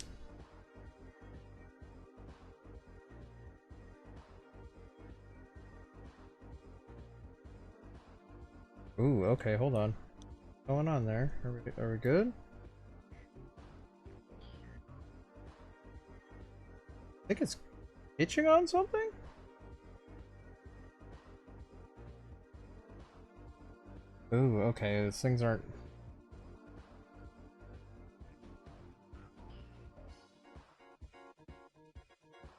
Ooh, okay, hold on. What's going on there? Are we good? I think it's itching on something? Ooh, okay, these things aren't...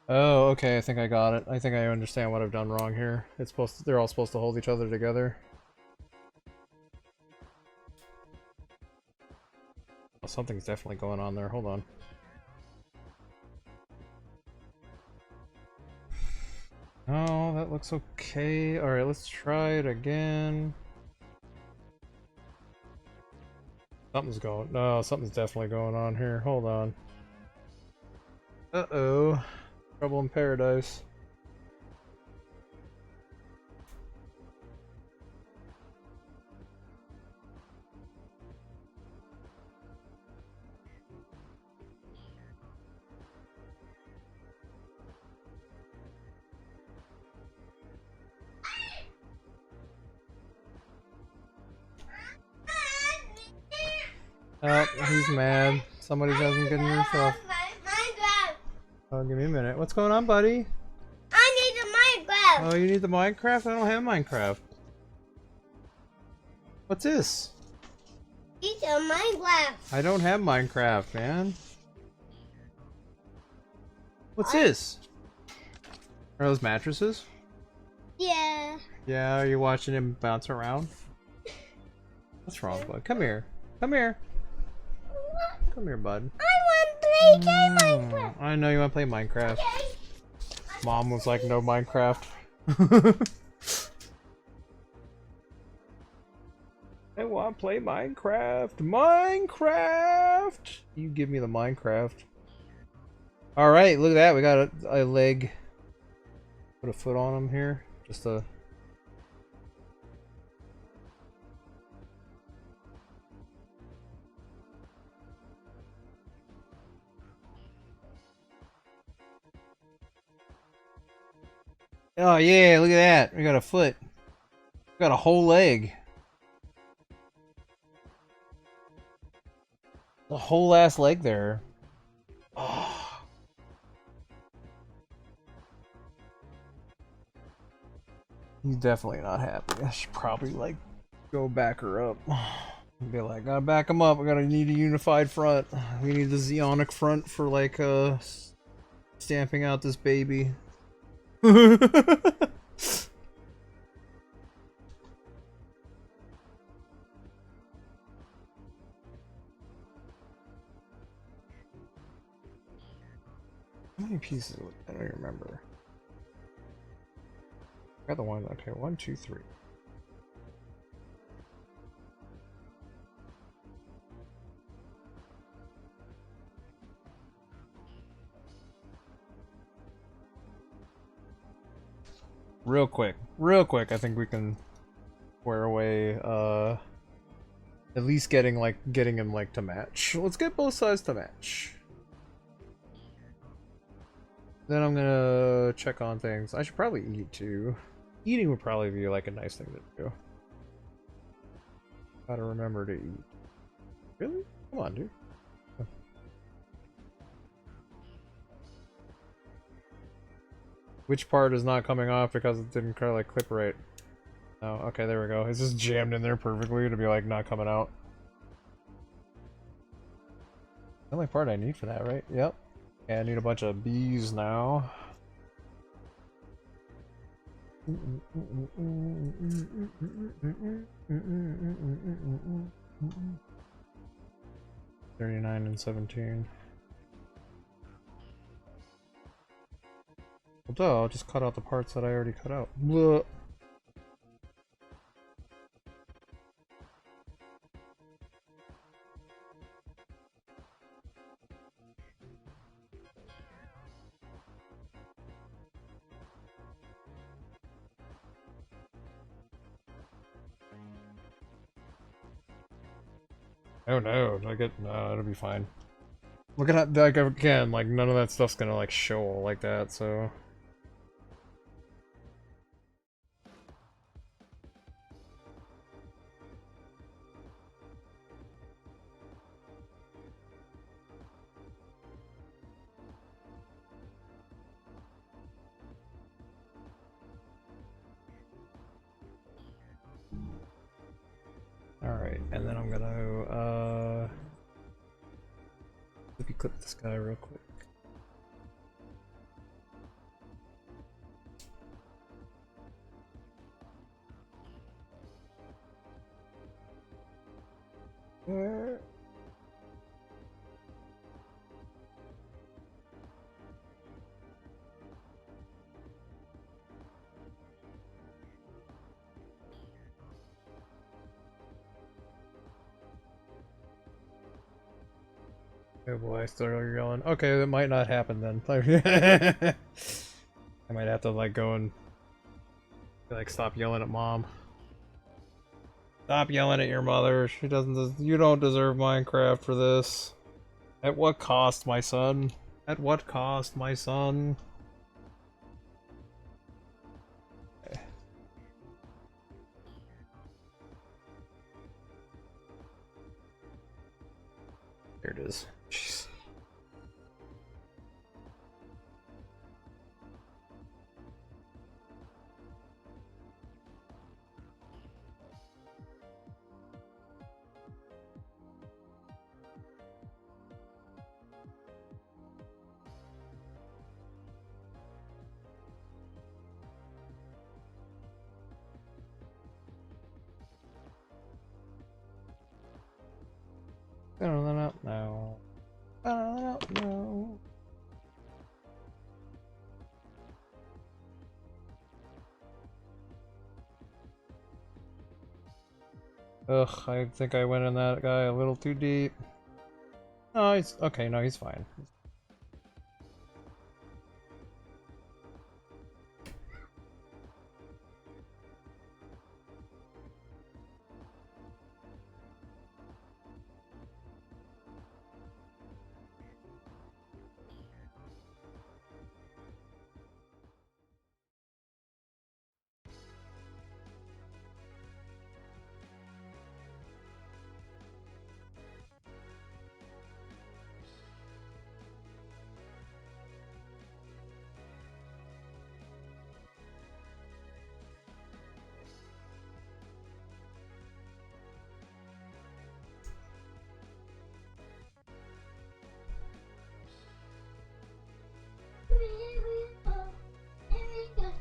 Oh, okay, I think I got it. I think I understand what I've done wrong here. It's supposed to, they're all supposed to hold each other together. Oh, something's definitely going on there. Hold on. Oh, that looks okay. Alright, let's try it again. Something's going... No, something's definitely going on here. Hold on. Uh-oh. Trouble in paradise. Oh, he's mad. Somebody's having good news stuff. Oh, give me a minute. What's going on, buddy? I need the Minecraft. Oh, you need the Minecraft? I don't have Minecraft. What's this? It's a Minecraft. I don't have Minecraft, man. What's this? Are those mattresses? Yeah. Yeah, are you watching him bounce around? What's wrong, bud? Come here. Come here. Come here, bud. I want to play Minecraft. I know you want to play Minecraft. Okay. Mom was like, no Minecraft. I want to play Minecraft. Minecraft! You give me the Minecraft. Alright, look at that. We got a leg. Put a foot on him here. Just a... Oh yeah, look at that. We got a foot. We got a whole leg. A whole ass leg there. Oh. He's definitely not happy. I should probably like go back her up. Be like, gotta back him up. We gotta need a unified front. We need the Zeonic front for like stamping out this baby. How many pieces? I don't even remember. Got the one. Okay, 1, 2, 3. Real quick. I think we can square away. At least getting him like to match. Let's get both sides to match. Then I'm gonna check on things. I should probably eat too. Eating would probably be like a nice thing to do. Gotta remember to eat. Really? Come on, dude. Which part is not coming off because it didn't kind of like clip right? Oh, okay, there we go. It's just jammed in there perfectly to be like not coming out. The only part I need for that, right? Yep. Yeah, I need a bunch of bees now. 39 and 17. Well, duh, I'll just cut out the parts that I already cut out. Blah. Oh no, I get no, it'll be fine. Look at that, like again, like none of that stuff's gonna like show like that, so. Alright, and then I'm gonna let me clip this guy real quick. Where? Oh boy, still yelling. Okay, that might not happen then. I might have to like go and like stop yelling at mom. Stop yelling at your mother. She doesn't. You don't deserve Minecraft for this. At what cost, my son? At what cost, my son? Okay. Here it is. Jeez. I don't know. I don't know. Ugh, I think I went in that guy a little too deep. No, he's okay. No, he's fine.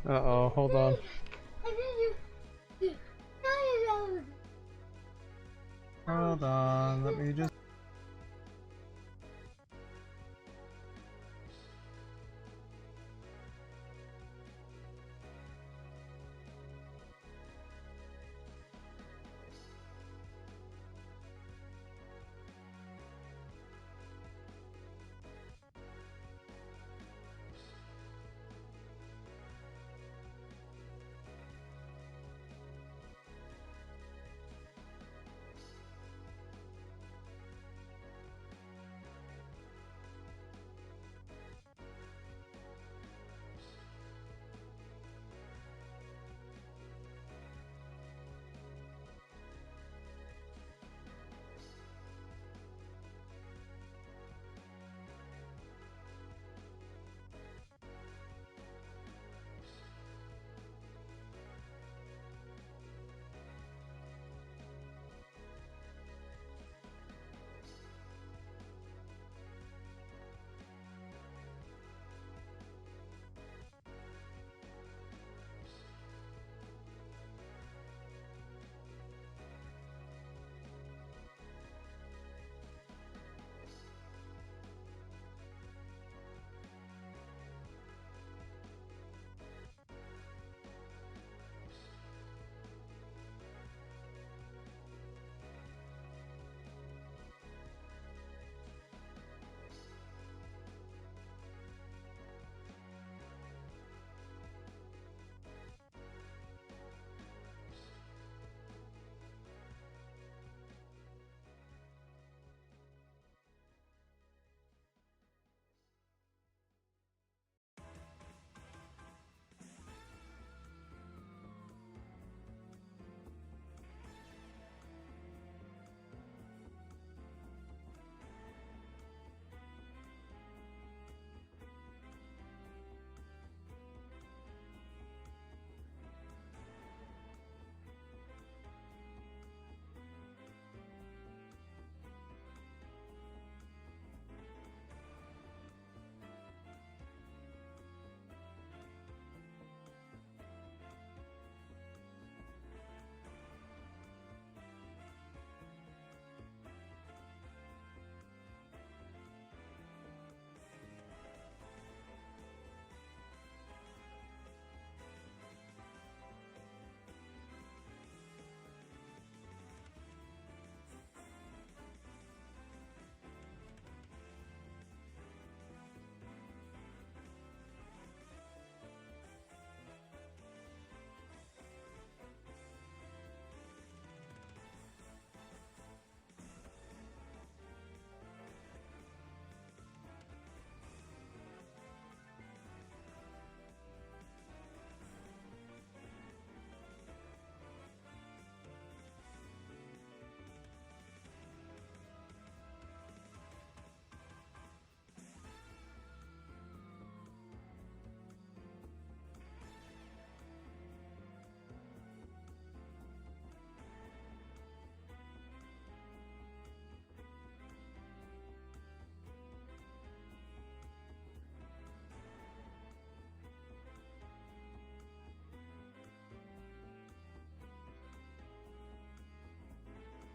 Uh-oh, hold on. Hold on, let me just...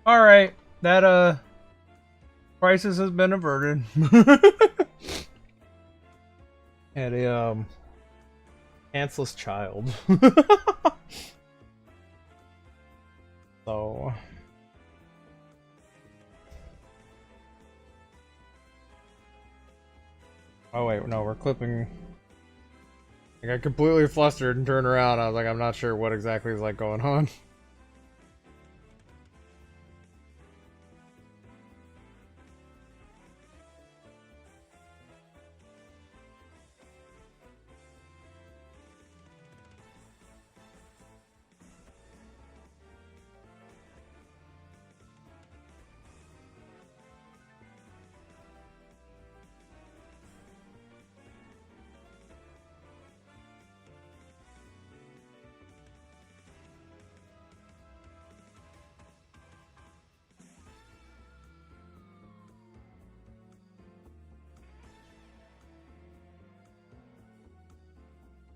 Alright, that crisis has been averted. And a pantsless child. So oh wait, no, we're clipping. I got completely flustered and turned around. I was like, I'm not sure what exactly is like going on.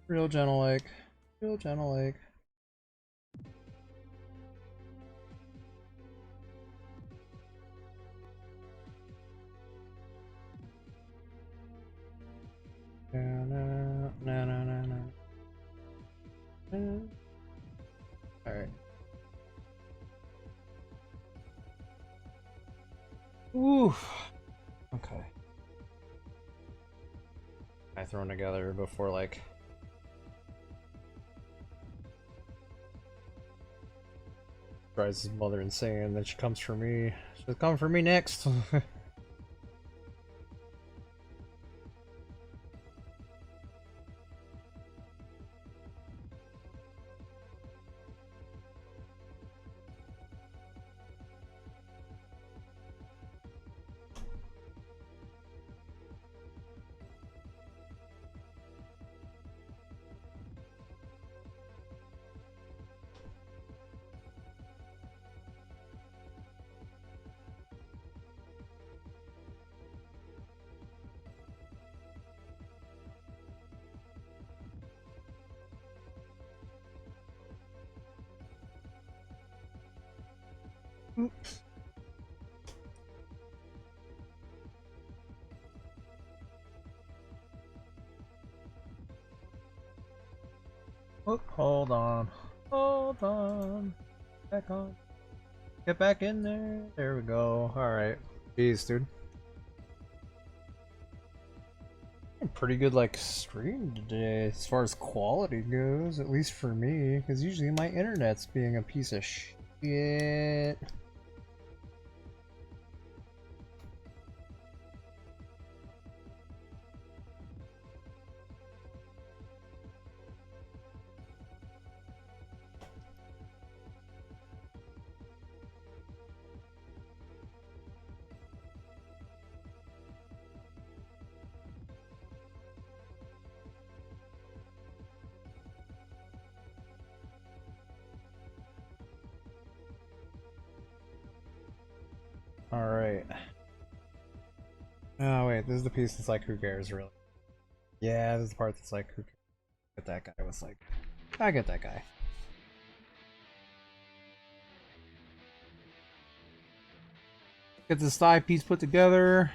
Real gentle like. Real gentle like. Na na na na na na. Alright. Oof. Okay. I thrown together before like drives his mother insane, then she comes for me. She's coming for me next. Oh, hold on. Hold on. Back on. Get back in there. There we go. Alright. Jeez, dude. Pretty good like stream today as far as quality goes, at least for me, because usually my internet's being a piece of shit. Alright. Oh wait, this is the piece that's like, who cares really? Yeah, this is the part that's like, who cares? Get that guy was like, I get that guy. Get this thigh piece put together.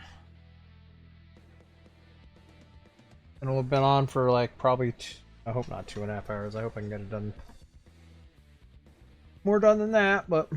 And it'll have been on for like probably, I hope not 2.5 hours. I hope I can get it done. More done than that, but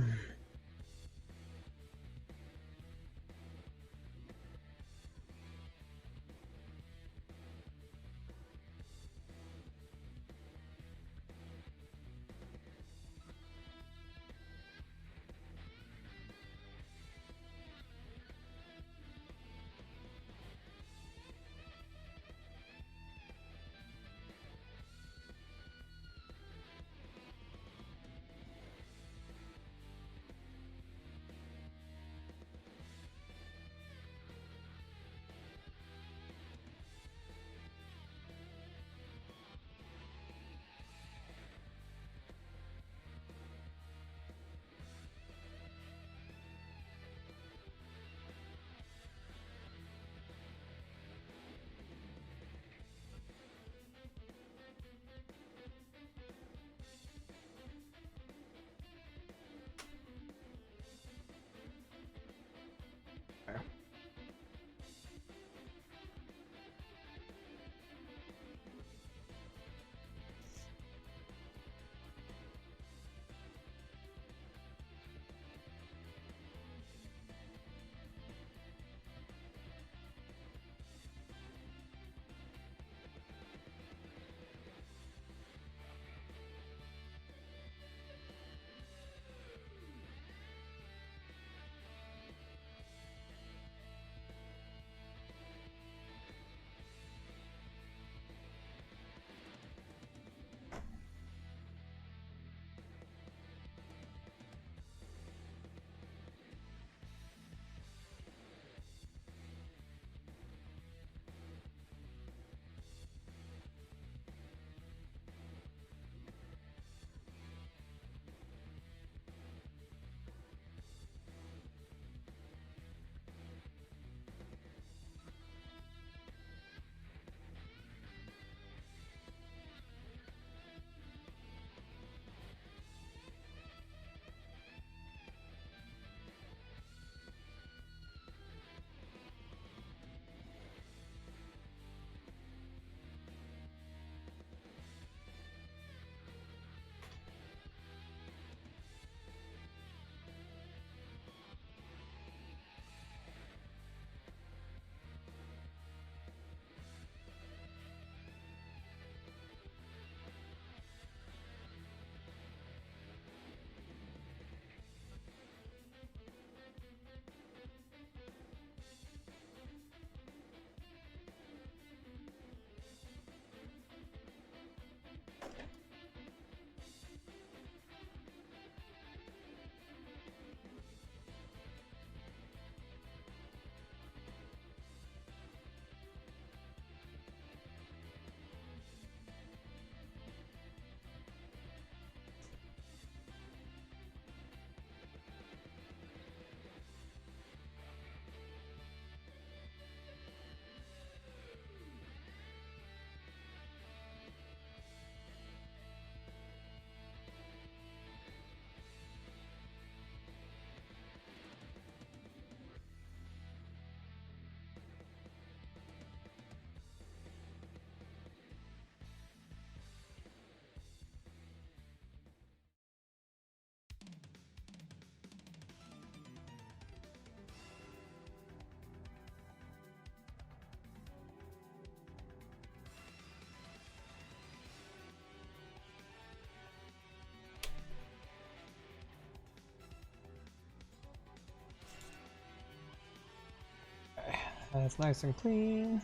That's nice and clean.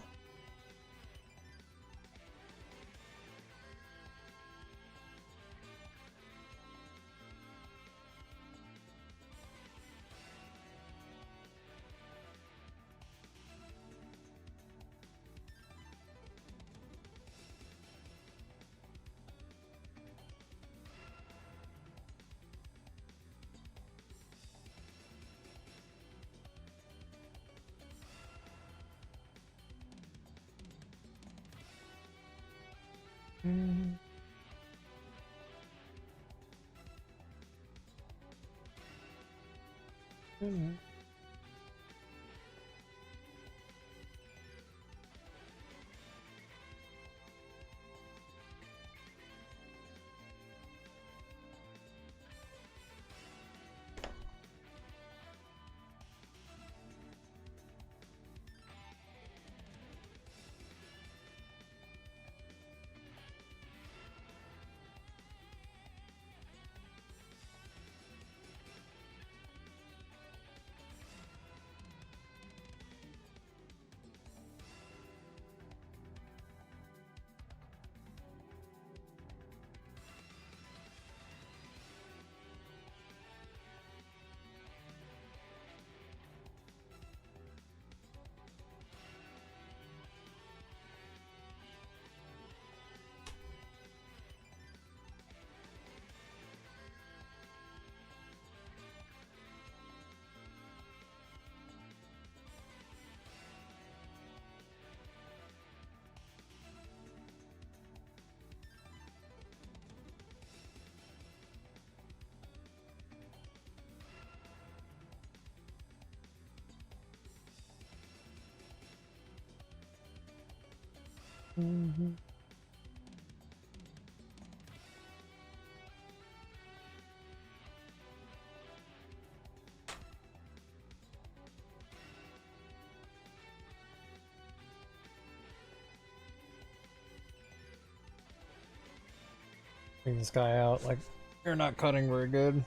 Bring this guy out. Like, you're not cutting very good.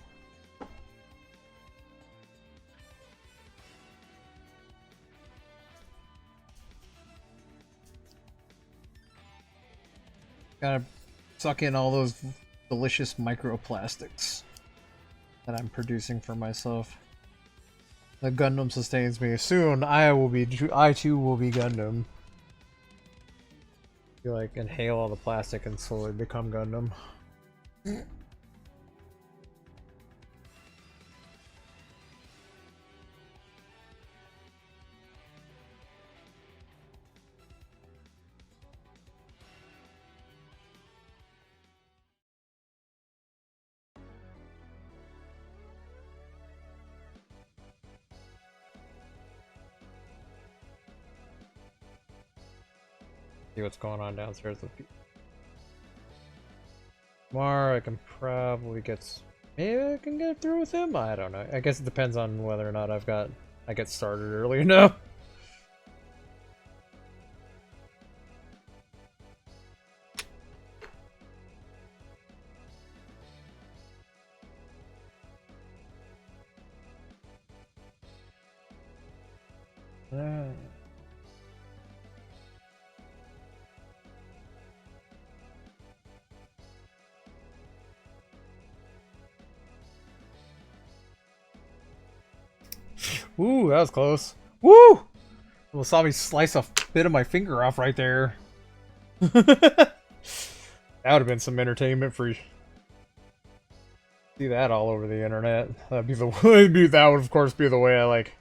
Gotta suck in all those delicious microplastics that I'm producing for myself. The Gundam sustains me. Soon I too will be Gundam. You like inhale all the plastic and slowly become Gundam. See what's going on downstairs with people. Tomorrow I can probably maybe I can get through with him? I don't know. I guess it depends on whether or not I get started early enough. Ooh, that was close. Woo! Well, saw me slice a bit of my finger off right there. That would have been some entertainment for you. See that all over the internet. That'd be that would of course be the way I like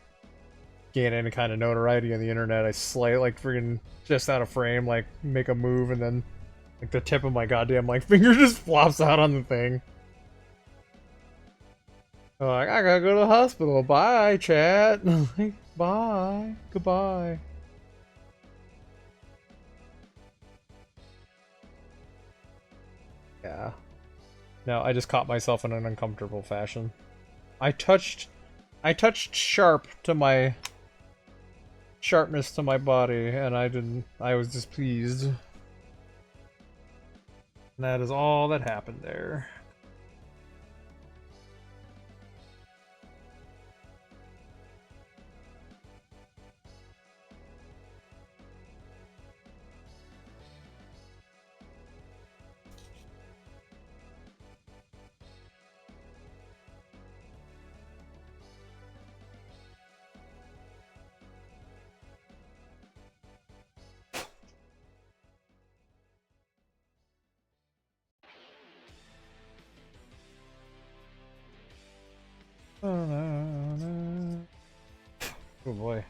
gain any kind of notoriety on the internet. I slay like freaking just out of frame, like make a move and then like the tip of my goddamn like finger just flops out on the thing. Like, I gotta go to the hospital. Bye, chat. Bye. Goodbye. Yeah. No, I just caught myself in an uncomfortable fashion. I touched sharp to my sharpness to my body, and I was displeased. And that is all that happened there. Oh boy.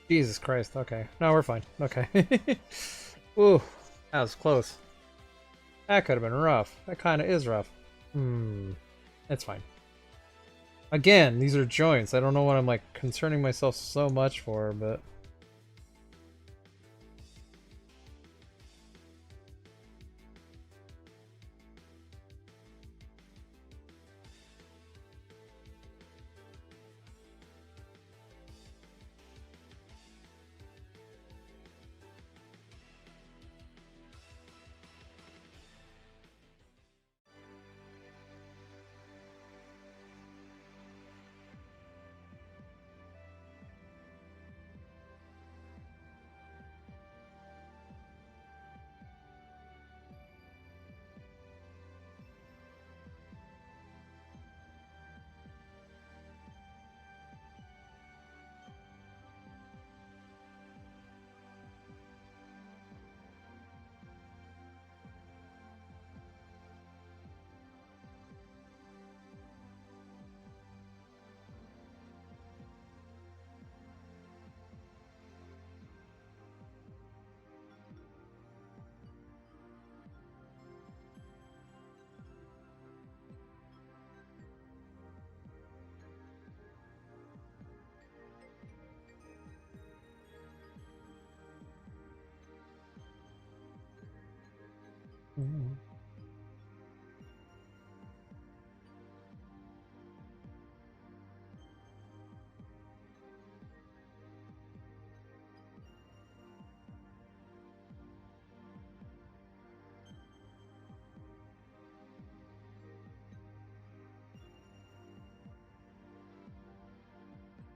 Jesus Christ, okay. No, we're fine. Okay. Ooh, that was close. That could have been rough. That kind of is rough. It's fine. Again, these are joints. I don't know what I'm, like, concerning myself so much for, but...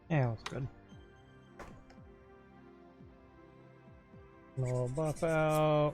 Yeah, that's good. No buff out.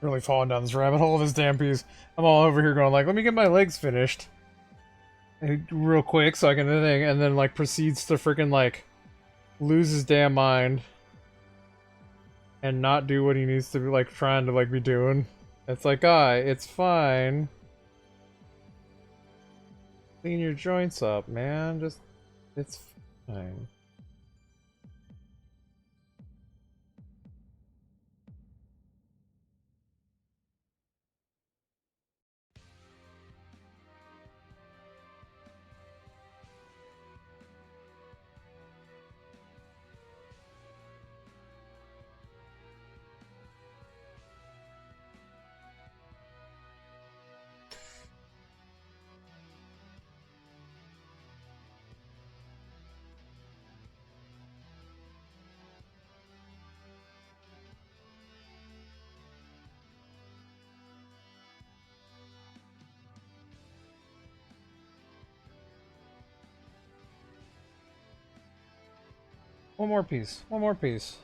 Really falling down this rabbit hole of this damn piece. I'm all over here going like, let me get my legs finished. Real quick so I can do the thing, and then like proceeds to freaking like lose his damn mind and not do what he needs to be like trying to like be doing. It's like, guy, it's fine. Clean your joints up, man. Just, it's fine. One more piece. One more piece.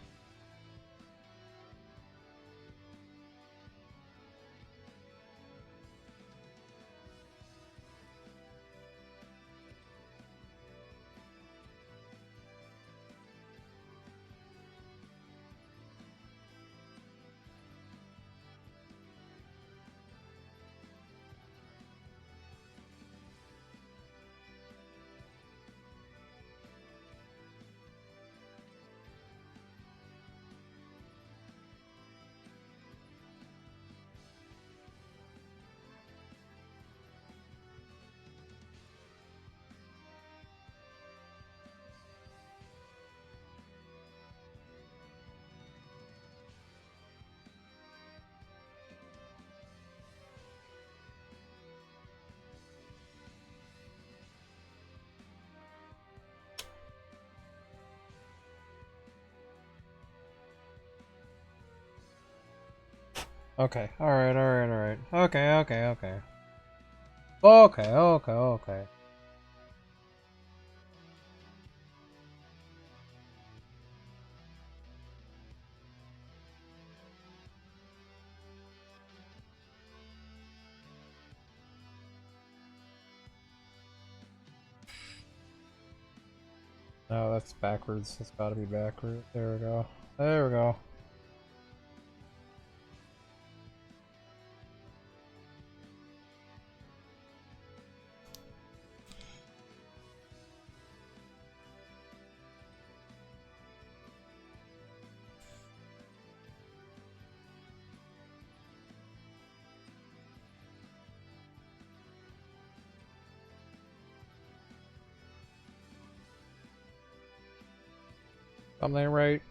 Okay, alright, alright, alright. Okay, okay, okay. Okay, okay, okay. No, that's backwards. It's gotta be backwards. There we go. There we go. Something ain't right.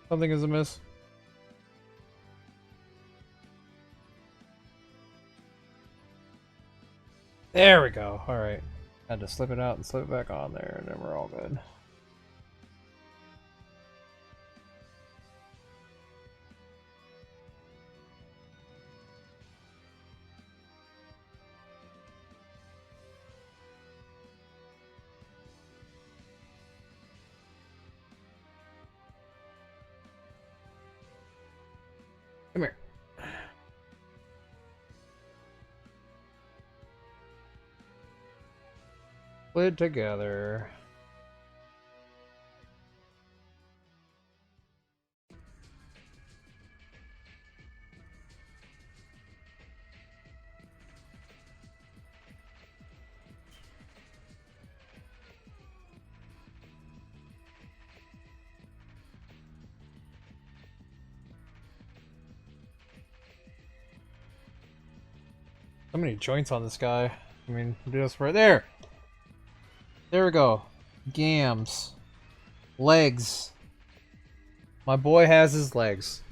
Something is amiss. There we go. Alright. Had to slip it out and slip it back on there, and then we're all good. Come here. Lid together. So many joints on this guy. I mean, just right there. There we go. Gams. Legs. My boy has his legs.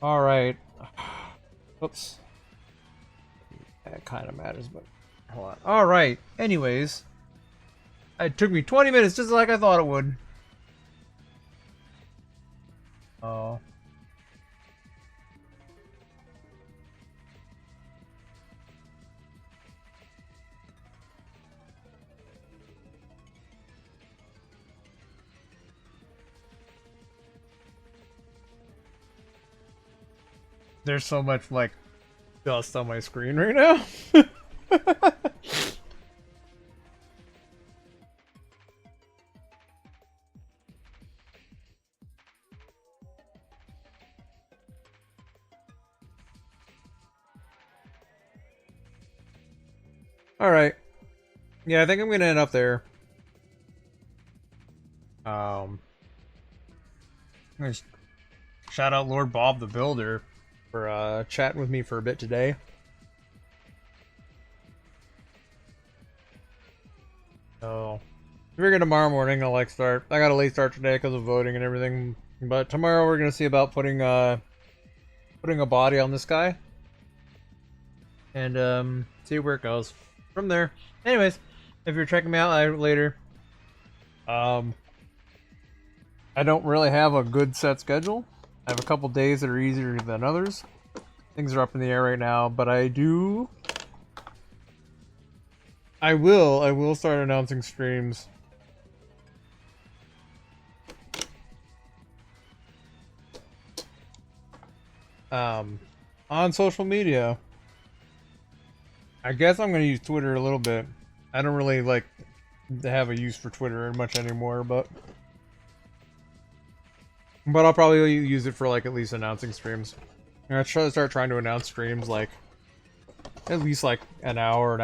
Alright. Oops. That kind of matters, but hold on. Alright. Anyways. It took me 20 minutes just like I thought it would. Oh. There's so much like dust on my screen right now. Alright. Yeah, I think I'm gonna end up there. Just shout out Lord Bob the Builder for chatting with me for a bit today. So, figure tomorrow morning I'll like start. I got a late start today because of voting and everything, but tomorrow we're gonna see about putting a body on this guy, and see where it goes from there. Anyways, if you're checking me out later, I don't really have a good set schedule. I have a couple days that are easier than others. Things are up in the air right now, but I will start announcing streams. On social media. I guess I'm gonna use Twitter a little bit. I don't really like to have a use for Twitter much anymore, but I'll probably use it for like at least announcing streams. I'm gonna start trying to announce streams like at least like an hour,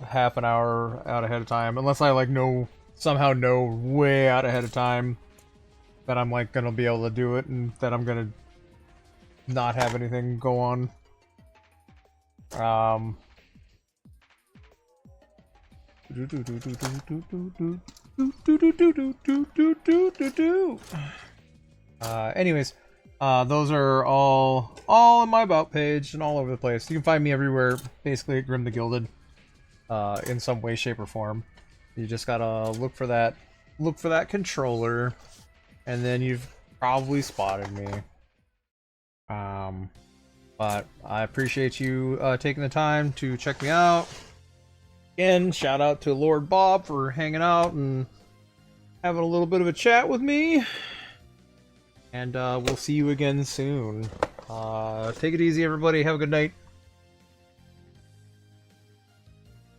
half an hour out ahead of time, unless I like somehow know way out ahead of time that I'm like gonna be able to do it and that I'm gonna not have anything go on. Anyways, those are all on my about page and all over the place. You can find me everywhere, basically at Grim the Gilded, in some way, shape, or form. You just gotta look for that controller, and then you've probably spotted me. But I appreciate you taking the time to check me out. Again, shout out to Lord Bob for hanging out and having a little bit of a chat with me. And we'll see you again soon. Take it easy, everybody. Have a good night.